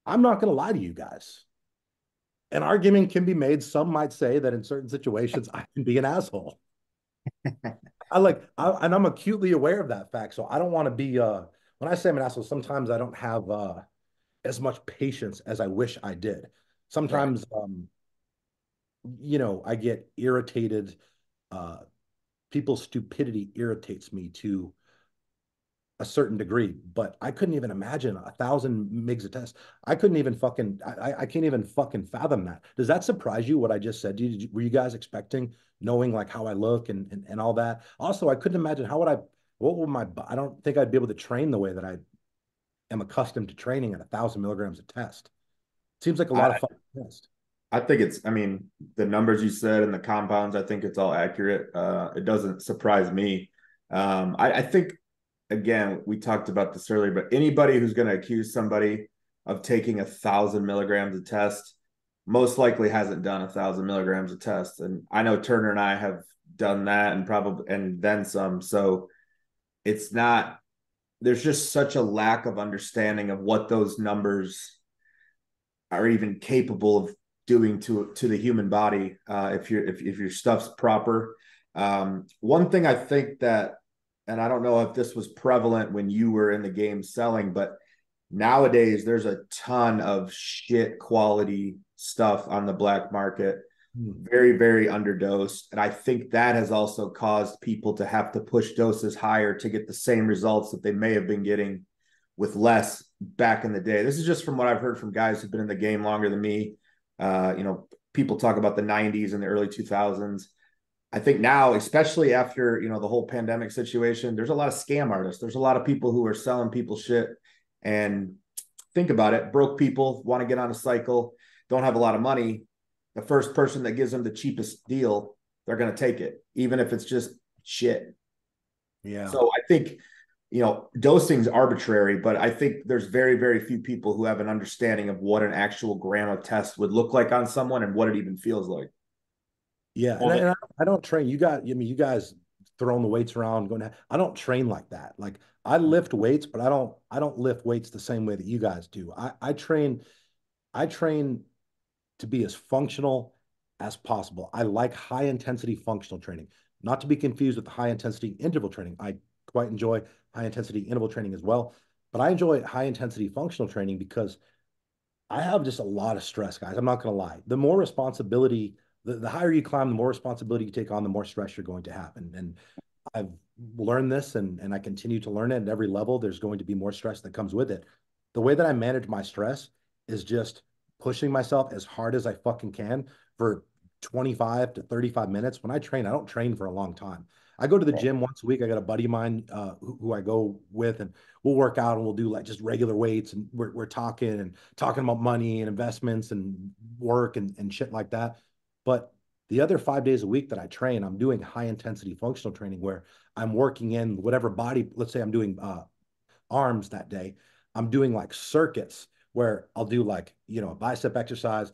Speaker 2: I'm not going to lie to you guys. An argument can be made. Some might say that in certain situations I can be an asshole. And I'm acutely aware of that fact. So I don't want to be when I say I'm an asshole, sometimes I don't have as much patience as I wish I did. Sometimes I get irritated. Uh People's stupidity irritates me to a certain degree, but I couldn't even imagine 1,000 mgs of test. I couldn't even fucking, I can't even fucking fathom that. Does that surprise you what I just said? Were you guys expecting knowing like how I look and all that? Also, I couldn't imagine what would I don't think I'd be able to train the way that I am accustomed to training at 1,000 milligrams of test. Seems like a lot of fucking test.
Speaker 1: I think I mean, the numbers you said and the compounds, I think it's all accurate. It doesn't surprise me. I think, again, we talked about this earlier, but anybody who's going to accuse somebody of taking 1,000 milligrams of test most likely hasn't done 1,000 milligrams of test. And I know Turner and I have done that and then some. So it's not, there's just such a lack of understanding of what those numbers are even capable of doing to the human body if your stuff's proper. One thing I think that, and I don't know if this was prevalent when you were in the game selling, but nowadays there's a ton of shit quality stuff on the black market, very, very underdosed. And I think that has also caused people to have to push doses higher to get the same results that they may have been getting with less back in the day. This is just from what I've heard from guys who've been in the game longer than me. People talk about the 90s and the early 2000s. I think now, especially after, the whole pandemic situation, there's a lot of scam artists. There's a lot of people who are selling people shit. And think about it, broke people want to get on a cycle, don't have a lot of money. The first person that gives them the cheapest deal, they're going to take it, even if it's just shit.
Speaker 2: Yeah.
Speaker 1: So I think, dosing's arbitrary, but I think there's very, very few people who have an understanding of what an actual gram of test would look like on someone and what it even feels like.
Speaker 2: Yeah, and I don't train. You guys throwing the weights around, going. I don't train like that. Like I lift weights, but I don't lift weights the same way that you guys do. I train to be as functional as possible. I like high intensity functional training, not to be confused with high intensity interval training. I quite enjoy high intensity interval training as well, but I enjoy high intensity functional training because I have just a lot of stress, guys. I'm not going to lie. The more responsibility, the higher you climb, the more responsibility you take on, the more stress you're going to have. And I've learned this and I continue to learn it at every level. There's going to be more stress that comes with it. The way that I manage my stress is just pushing myself as hard as I fucking can for 25 to 35 minutes. When I train, I don't train for a long time. I go to the gym once a week. I got a buddy of mine who I go with, and we'll work out and we'll do like just regular weights, and we're talking about money and investments and work and shit like that. But the other 5 days a week that I train, I'm doing high intensity functional training where I'm working in whatever body. Let's say I'm doing arms that day. I'm doing like circuits where I'll do like, a bicep exercise,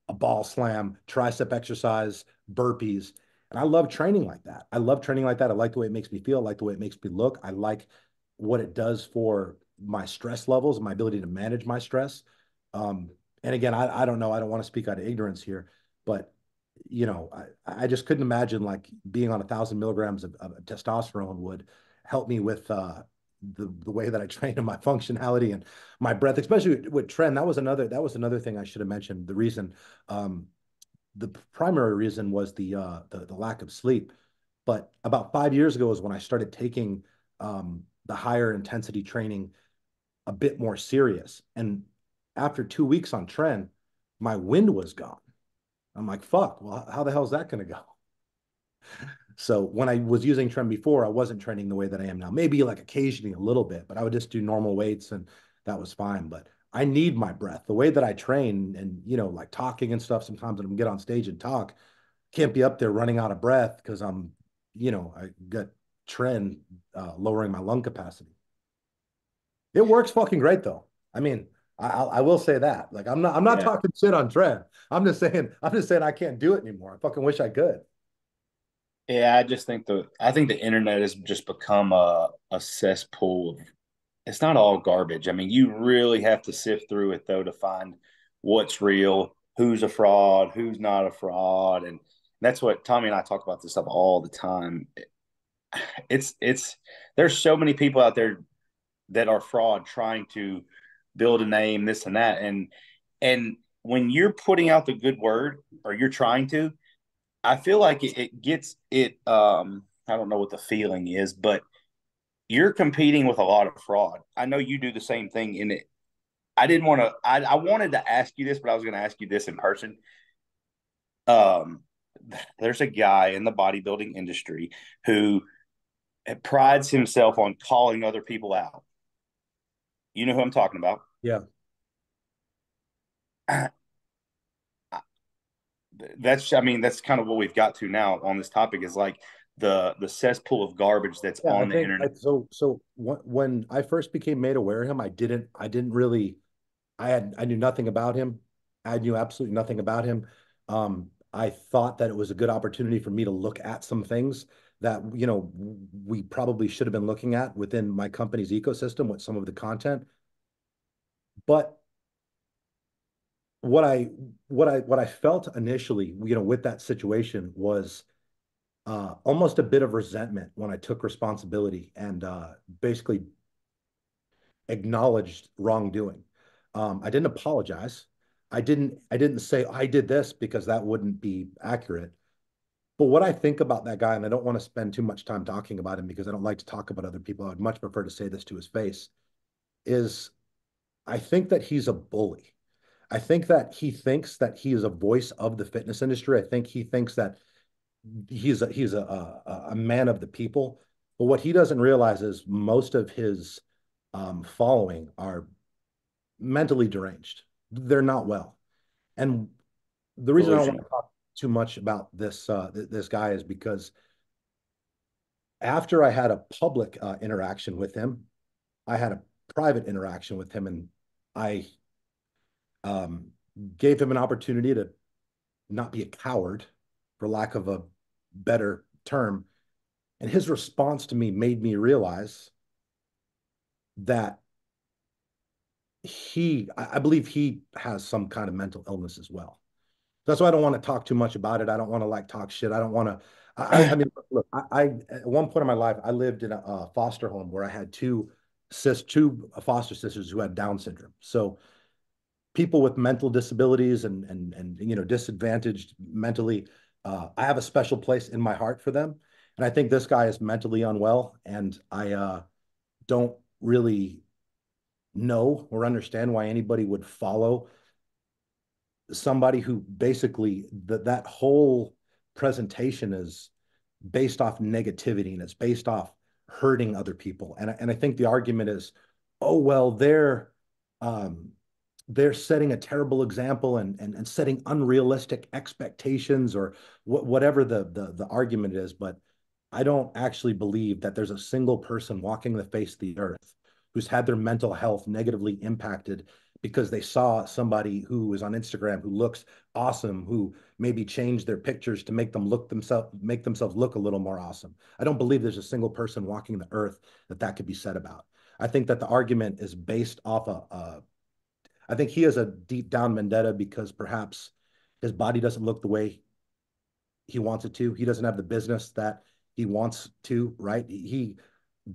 Speaker 2: a ball slam, tricep exercise, burpees. And I love training like that. I love training like that. I like the way it makes me feel. I like the way it makes me look. I like what it does for my stress levels and my ability to manage my stress. And again, I don't know. I don't want to speak out of ignorance here, but I just couldn't imagine like being on 1,000 milligrams of testosterone would help me with the way that I train and my functionality and my breath, especially with Trend. That was another thing I should have mentioned. The primary reason was the lack of sleep. But about 5 years ago is when I started taking the higher intensity training a bit more serious. And after 2 weeks on Trend, my wind was gone. I'm like, fuck, well, how the hell is that going to go? So when I was using Trend before, I wasn't training the way that I am now. Maybe like occasionally a little bit, but I would just do normal weights and that was fine. But I need my breath. The way that I train and, like talking and stuff, sometimes when I get on stage and talk, can't be up there running out of breath because I'm, I got trend lowering my lung capacity. It works fucking great though. I mean, I will say that. Like I'm not talking shit on trend. I'm just saying I can't do it anymore. I fucking wish I could.
Speaker 3: Yeah, I think the internet has just become a cesspool of, it's not all garbage. I mean, you really have to sift through it though to find what's real, who's a fraud, who's not a fraud, and that's what Tommy and I talk about this stuff all the time. It's there's so many people out there that are fraud trying to build a name, this and that, and when you're putting out the good word or you're trying to, I feel like it gets it. I don't know what the feeling is, but you're competing with a lot of fraud. I know you do the same thing in it. I didn't want to. I wanted to ask you this, but I was going to ask you this in person. Um, there's a guy in the bodybuilding industry who prides himself on calling other people out. You know who I'm talking about?
Speaker 2: Yeah.
Speaker 3: I mean, that's kind of what we've got to now on this topic is like the cesspool of garbage that's
Speaker 2: Yeah, I
Speaker 3: on the
Speaker 2: think
Speaker 3: internet.
Speaker 2: so. When I first became made aware of him, I didn't really, I knew nothing about him. I knew absolutely nothing about him. I thought that it was a good opportunity for me to look at some things that, we probably should have been looking at within my company's ecosystem with some of the content. But what I felt initially, with that situation was almost a bit of resentment when I took responsibility and basically acknowledged wrongdoing. I didn't apologize. I didn't say I did this because that wouldn't be accurate. But what I think about that guy, and I don't want to spend too much time talking about him because I don't like to talk about other people. I'd much prefer to say this to his face, is I think that he's a bully. I think that he thinks that he is a voice of the fitness industry. I think he thinks that he's a man of the people. But what he doesn't realize is most of his following are mentally deranged. They're not well. And the reason I don't want
Speaker 3: Delusional.
Speaker 2: to talk too much about this guy is because after I had a public interaction with him, I had a private interaction with him, and I um, gave him an opportunity to not be a coward, for lack of a better term. And his response to me made me realize that I believe he has some kind of mental illness as well. That's why I don't want to talk too much about it. I don't want to like talk shit. I don't want to. I mean, look, at one point in my life, I lived in a foster home where I had two foster sisters who had Down syndrome. So people with mental disabilities and disadvantaged mentally, I have a special place in my heart for them. And I think this guy is mentally unwell, and I don't really know or understand why anybody would follow somebody who basically that whole presentation is based off negativity and it's based off hurting other people. And I think the argument is, oh well, um, they're setting a terrible example and setting unrealistic expectations or whatever the argument is. But I don't actually believe that there's a single person walking the face of the earth who's had their mental health negatively impacted because they saw somebody who was on Instagram who looks awesome, who maybe changed their pictures to make themselves look a little more awesome. I don't believe there's a single person walking the earth that could be said about. I think that the argument is based off I think he has a deep down vendetta because perhaps his body doesn't look the way he wants it to. He doesn't have the business that he wants to, right? He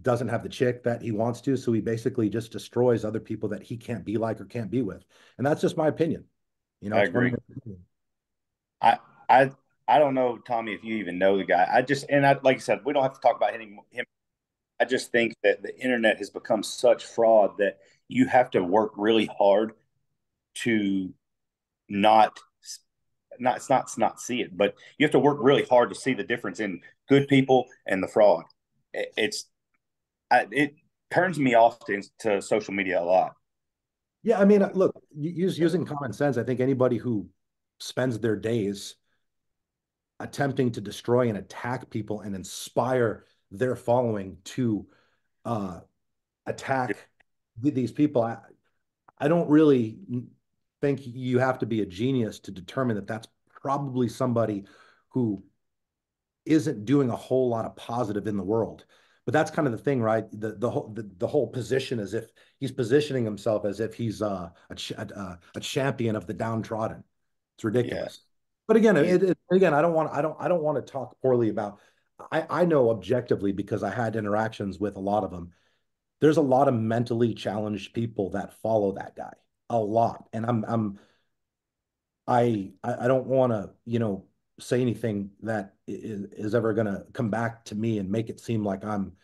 Speaker 2: doesn't have the chick that he wants to. So he basically just destroys other people that he can't be like or can't be with. And that's just my opinion.
Speaker 3: I
Speaker 2: It's one of
Speaker 3: agree.
Speaker 2: my opinions.
Speaker 3: I I I don't know, Tommy, if you even know the guy. Like I said, we don't have to talk about him. I just think that the internet has become such fraud that you have to work really hard to not not see it, but you have to work really hard to see the difference in good people and the fraud. It turns me off to social media a lot.
Speaker 2: Yeah, I mean, look, using common sense, I think anybody who spends their days attempting to destroy and attack people and inspire their following to attack these people. I don't really think you have to be a genius to determine that that's probably somebody who isn't doing a whole lot of positive in the world. But that's kind of the thing, right? The whole position, as if he's positioning himself as if he's a champion of the downtrodden. It's ridiculous. Yeah. But again, I don't want to talk poorly about. I know objectively, because I had interactions with a lot of them. There's a lot of mentally challenged people that follow that guy, a lot, and I don't want to, say anything that is ever going to come back to me and make it seem like I'm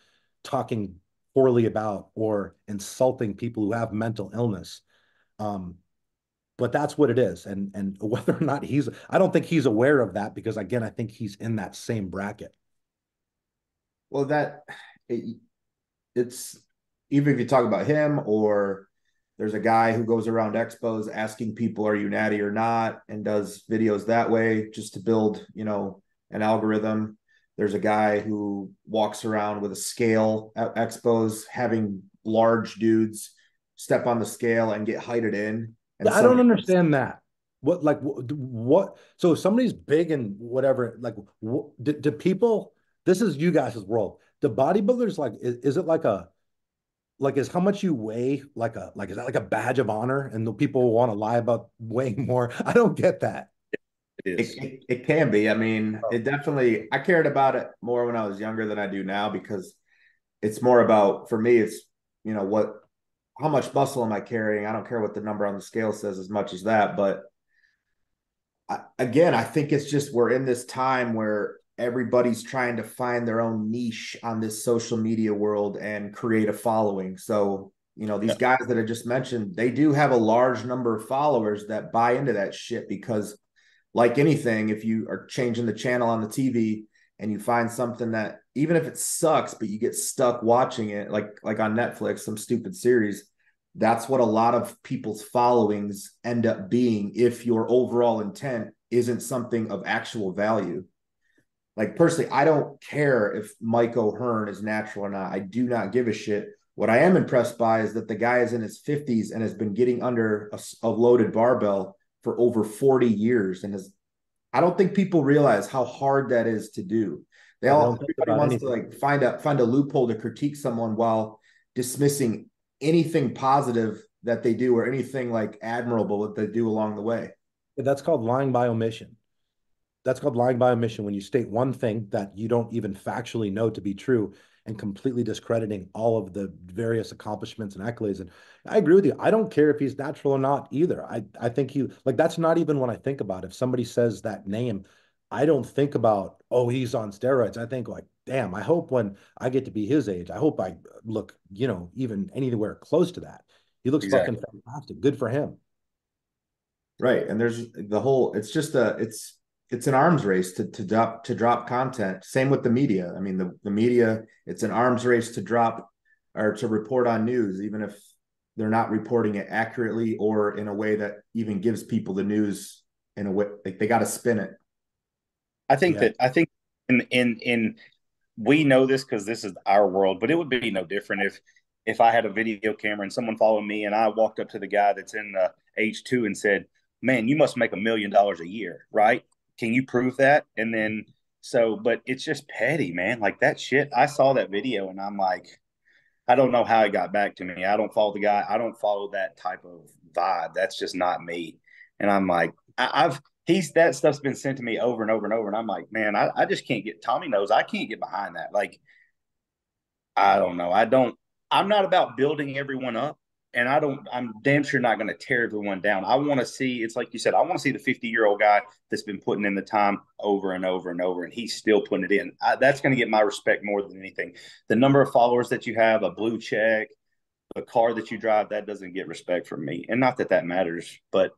Speaker 2: talking poorly about or insulting people who have mental illness. But that's what it is. And whether or not I don't think he's aware of that, because again, I think he's in that same bracket.
Speaker 1: Well, it's even if you talk about him, or there's a guy who goes around expos asking people, are you natty or not? And does videos that way just to build, an algorithm. There's a guy who walks around with a scale at expos, having large dudes step on the scale and get heighted in. And
Speaker 2: I don't understand that. What? So if somebody's big and whatever, do people, this is you guys' world. Do bodybuilders, is it is how much you weigh is that like a badge of honor, and the people want to lie about weighing more? I don't get that.
Speaker 1: It is. It can be. I mean, it definitely, I cared about it more when I was younger than I do now, because it's more about, for me, it's, how much muscle am I carrying? I don't care what the number on the scale says as much as that. But again, I think it's just, we're in this time where everybody's trying to find their own niche on this social media world and create a following. So, these guys that I just mentioned, they do have a large number of followers that buy into that shit, because like anything, if you are changing the channel on the TV and you find something that, even if it sucks, but you get stuck watching it, like on Netflix, some stupid series, that's what a lot of people's followings end up being, if your overall intent isn't something of actual value. Like, personally, I don't care if Mike O'Hearn is natural or not. I do not give a shit. What I am impressed by is that the guy is in his 50s and has been getting under a loaded barbell for over 40 years. And I don't think people realize how hard that is to do. Everybody wants to find a loophole to critique someone while dismissing anything positive that they do, or anything admirable that they do along the way.
Speaker 2: That's called lying by omission. When you state one thing that you don't even factually know to be true, and completely discrediting all of the various accomplishments and accolades. And I agree with you. I don't care if he's natural or not either. I think that's not even what I think about. If somebody says that name, I don't think about, oh, he's on steroids. I think damn, I hope when I get to be his age, I hope I look, even anywhere close to that. He looks fucking fantastic. Good for him.
Speaker 1: Right. And there's it's just it's an arms race to drop content. Same with the media. I mean, the media, it's an arms race to drop or to report on news, even if they're not reporting it accurately or in a way that even gives people the news in a way, they got to spin it.
Speaker 3: I think in we know this because this is our world, but it would be no different if I had a video camera and someone followed me and I walked up to the guy that's in H2 and said, man, you must make $1 million a year, right? Can you prove that? And then, but it's just petty, man. Like that shit. I saw that video and I'm like, I don't know how it got back to me. I don't follow the guy. I don't follow that type of vibe. That's just not me. And I'm like, that stuff's been sent to me over and over and over. And I'm like, man, I just can't Tommy knows I can't get behind that. Like, I don't know. I'm not about building everyone up. And I'm damn sure not going to tear everyone down. I want to see, it's like you said, I want to see the 50-year-old guy that's been putting in the time over and over and over, and he's still putting it in. That's going to get my respect more than anything. The number of followers that you have, a blue check, a car that you drive, that doesn't get respect from me. And not that matters, but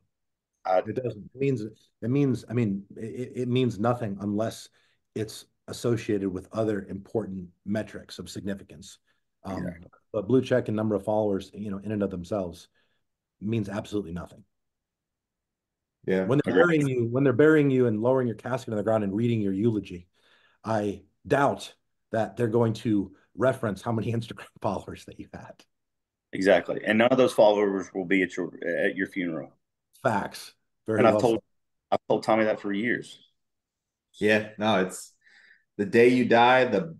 Speaker 2: it doesn't. It means nothing unless it's associated with other important metrics of significance. But blue check and number of followers, in and of themselves, means absolutely nothing.
Speaker 1: Yeah.
Speaker 2: When they're burying you and lowering your casket on the ground and reading your eulogy, I doubt that they're going to reference how many Instagram followers that you had.
Speaker 3: Exactly. And none of those followers will be at your funeral.
Speaker 2: Facts. Very
Speaker 3: And
Speaker 2: well said.
Speaker 3: I've told Tommy that for years.
Speaker 1: Yeah. No, it's the day you die, the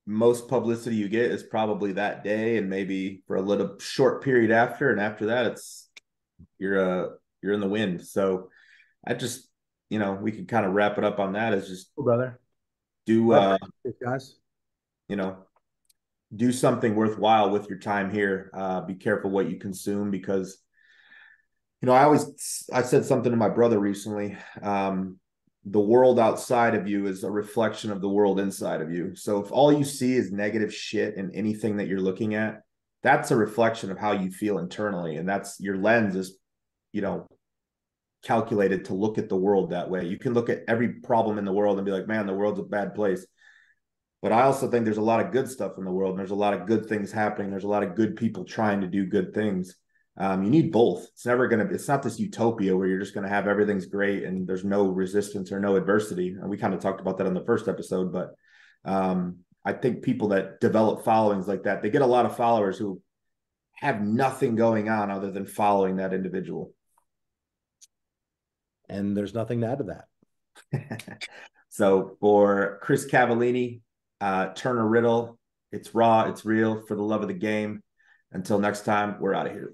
Speaker 1: most publicity you get is probably that day and maybe for a little short period after. And after that, it's you're in the wind. So I just, we can kind of wrap it up on that as just
Speaker 2: Oh, brother.
Speaker 1: do
Speaker 2: Guys.
Speaker 1: Do something worthwhile with your time here. Be careful what you consume because I said something to my brother recently. The world outside of you is a reflection of the world inside of you. So if all you see is negative shit in anything that you're looking at, that's a reflection of how you feel internally. And that's your lens is, calculated to look at the world that way. You can look at every problem in the world and be like, man, the world's a bad place. But I also think there's a lot of good stuff in the world. And there's a lot of good things happening. There's a lot of good people trying to do good things. You need both. It's not this utopia where you're just going to have everything's great and there's no resistance or no adversity. And we kind of talked about that on the first episode, but I think people that develop followings like that, they get a lot of followers who have nothing going on other than following that individual.
Speaker 2: And there's nothing to add to that.
Speaker 1: So for Chris Cavallini, Turner Riddle, it's raw, it's real, for the love of the game. Until next time, we're out of here.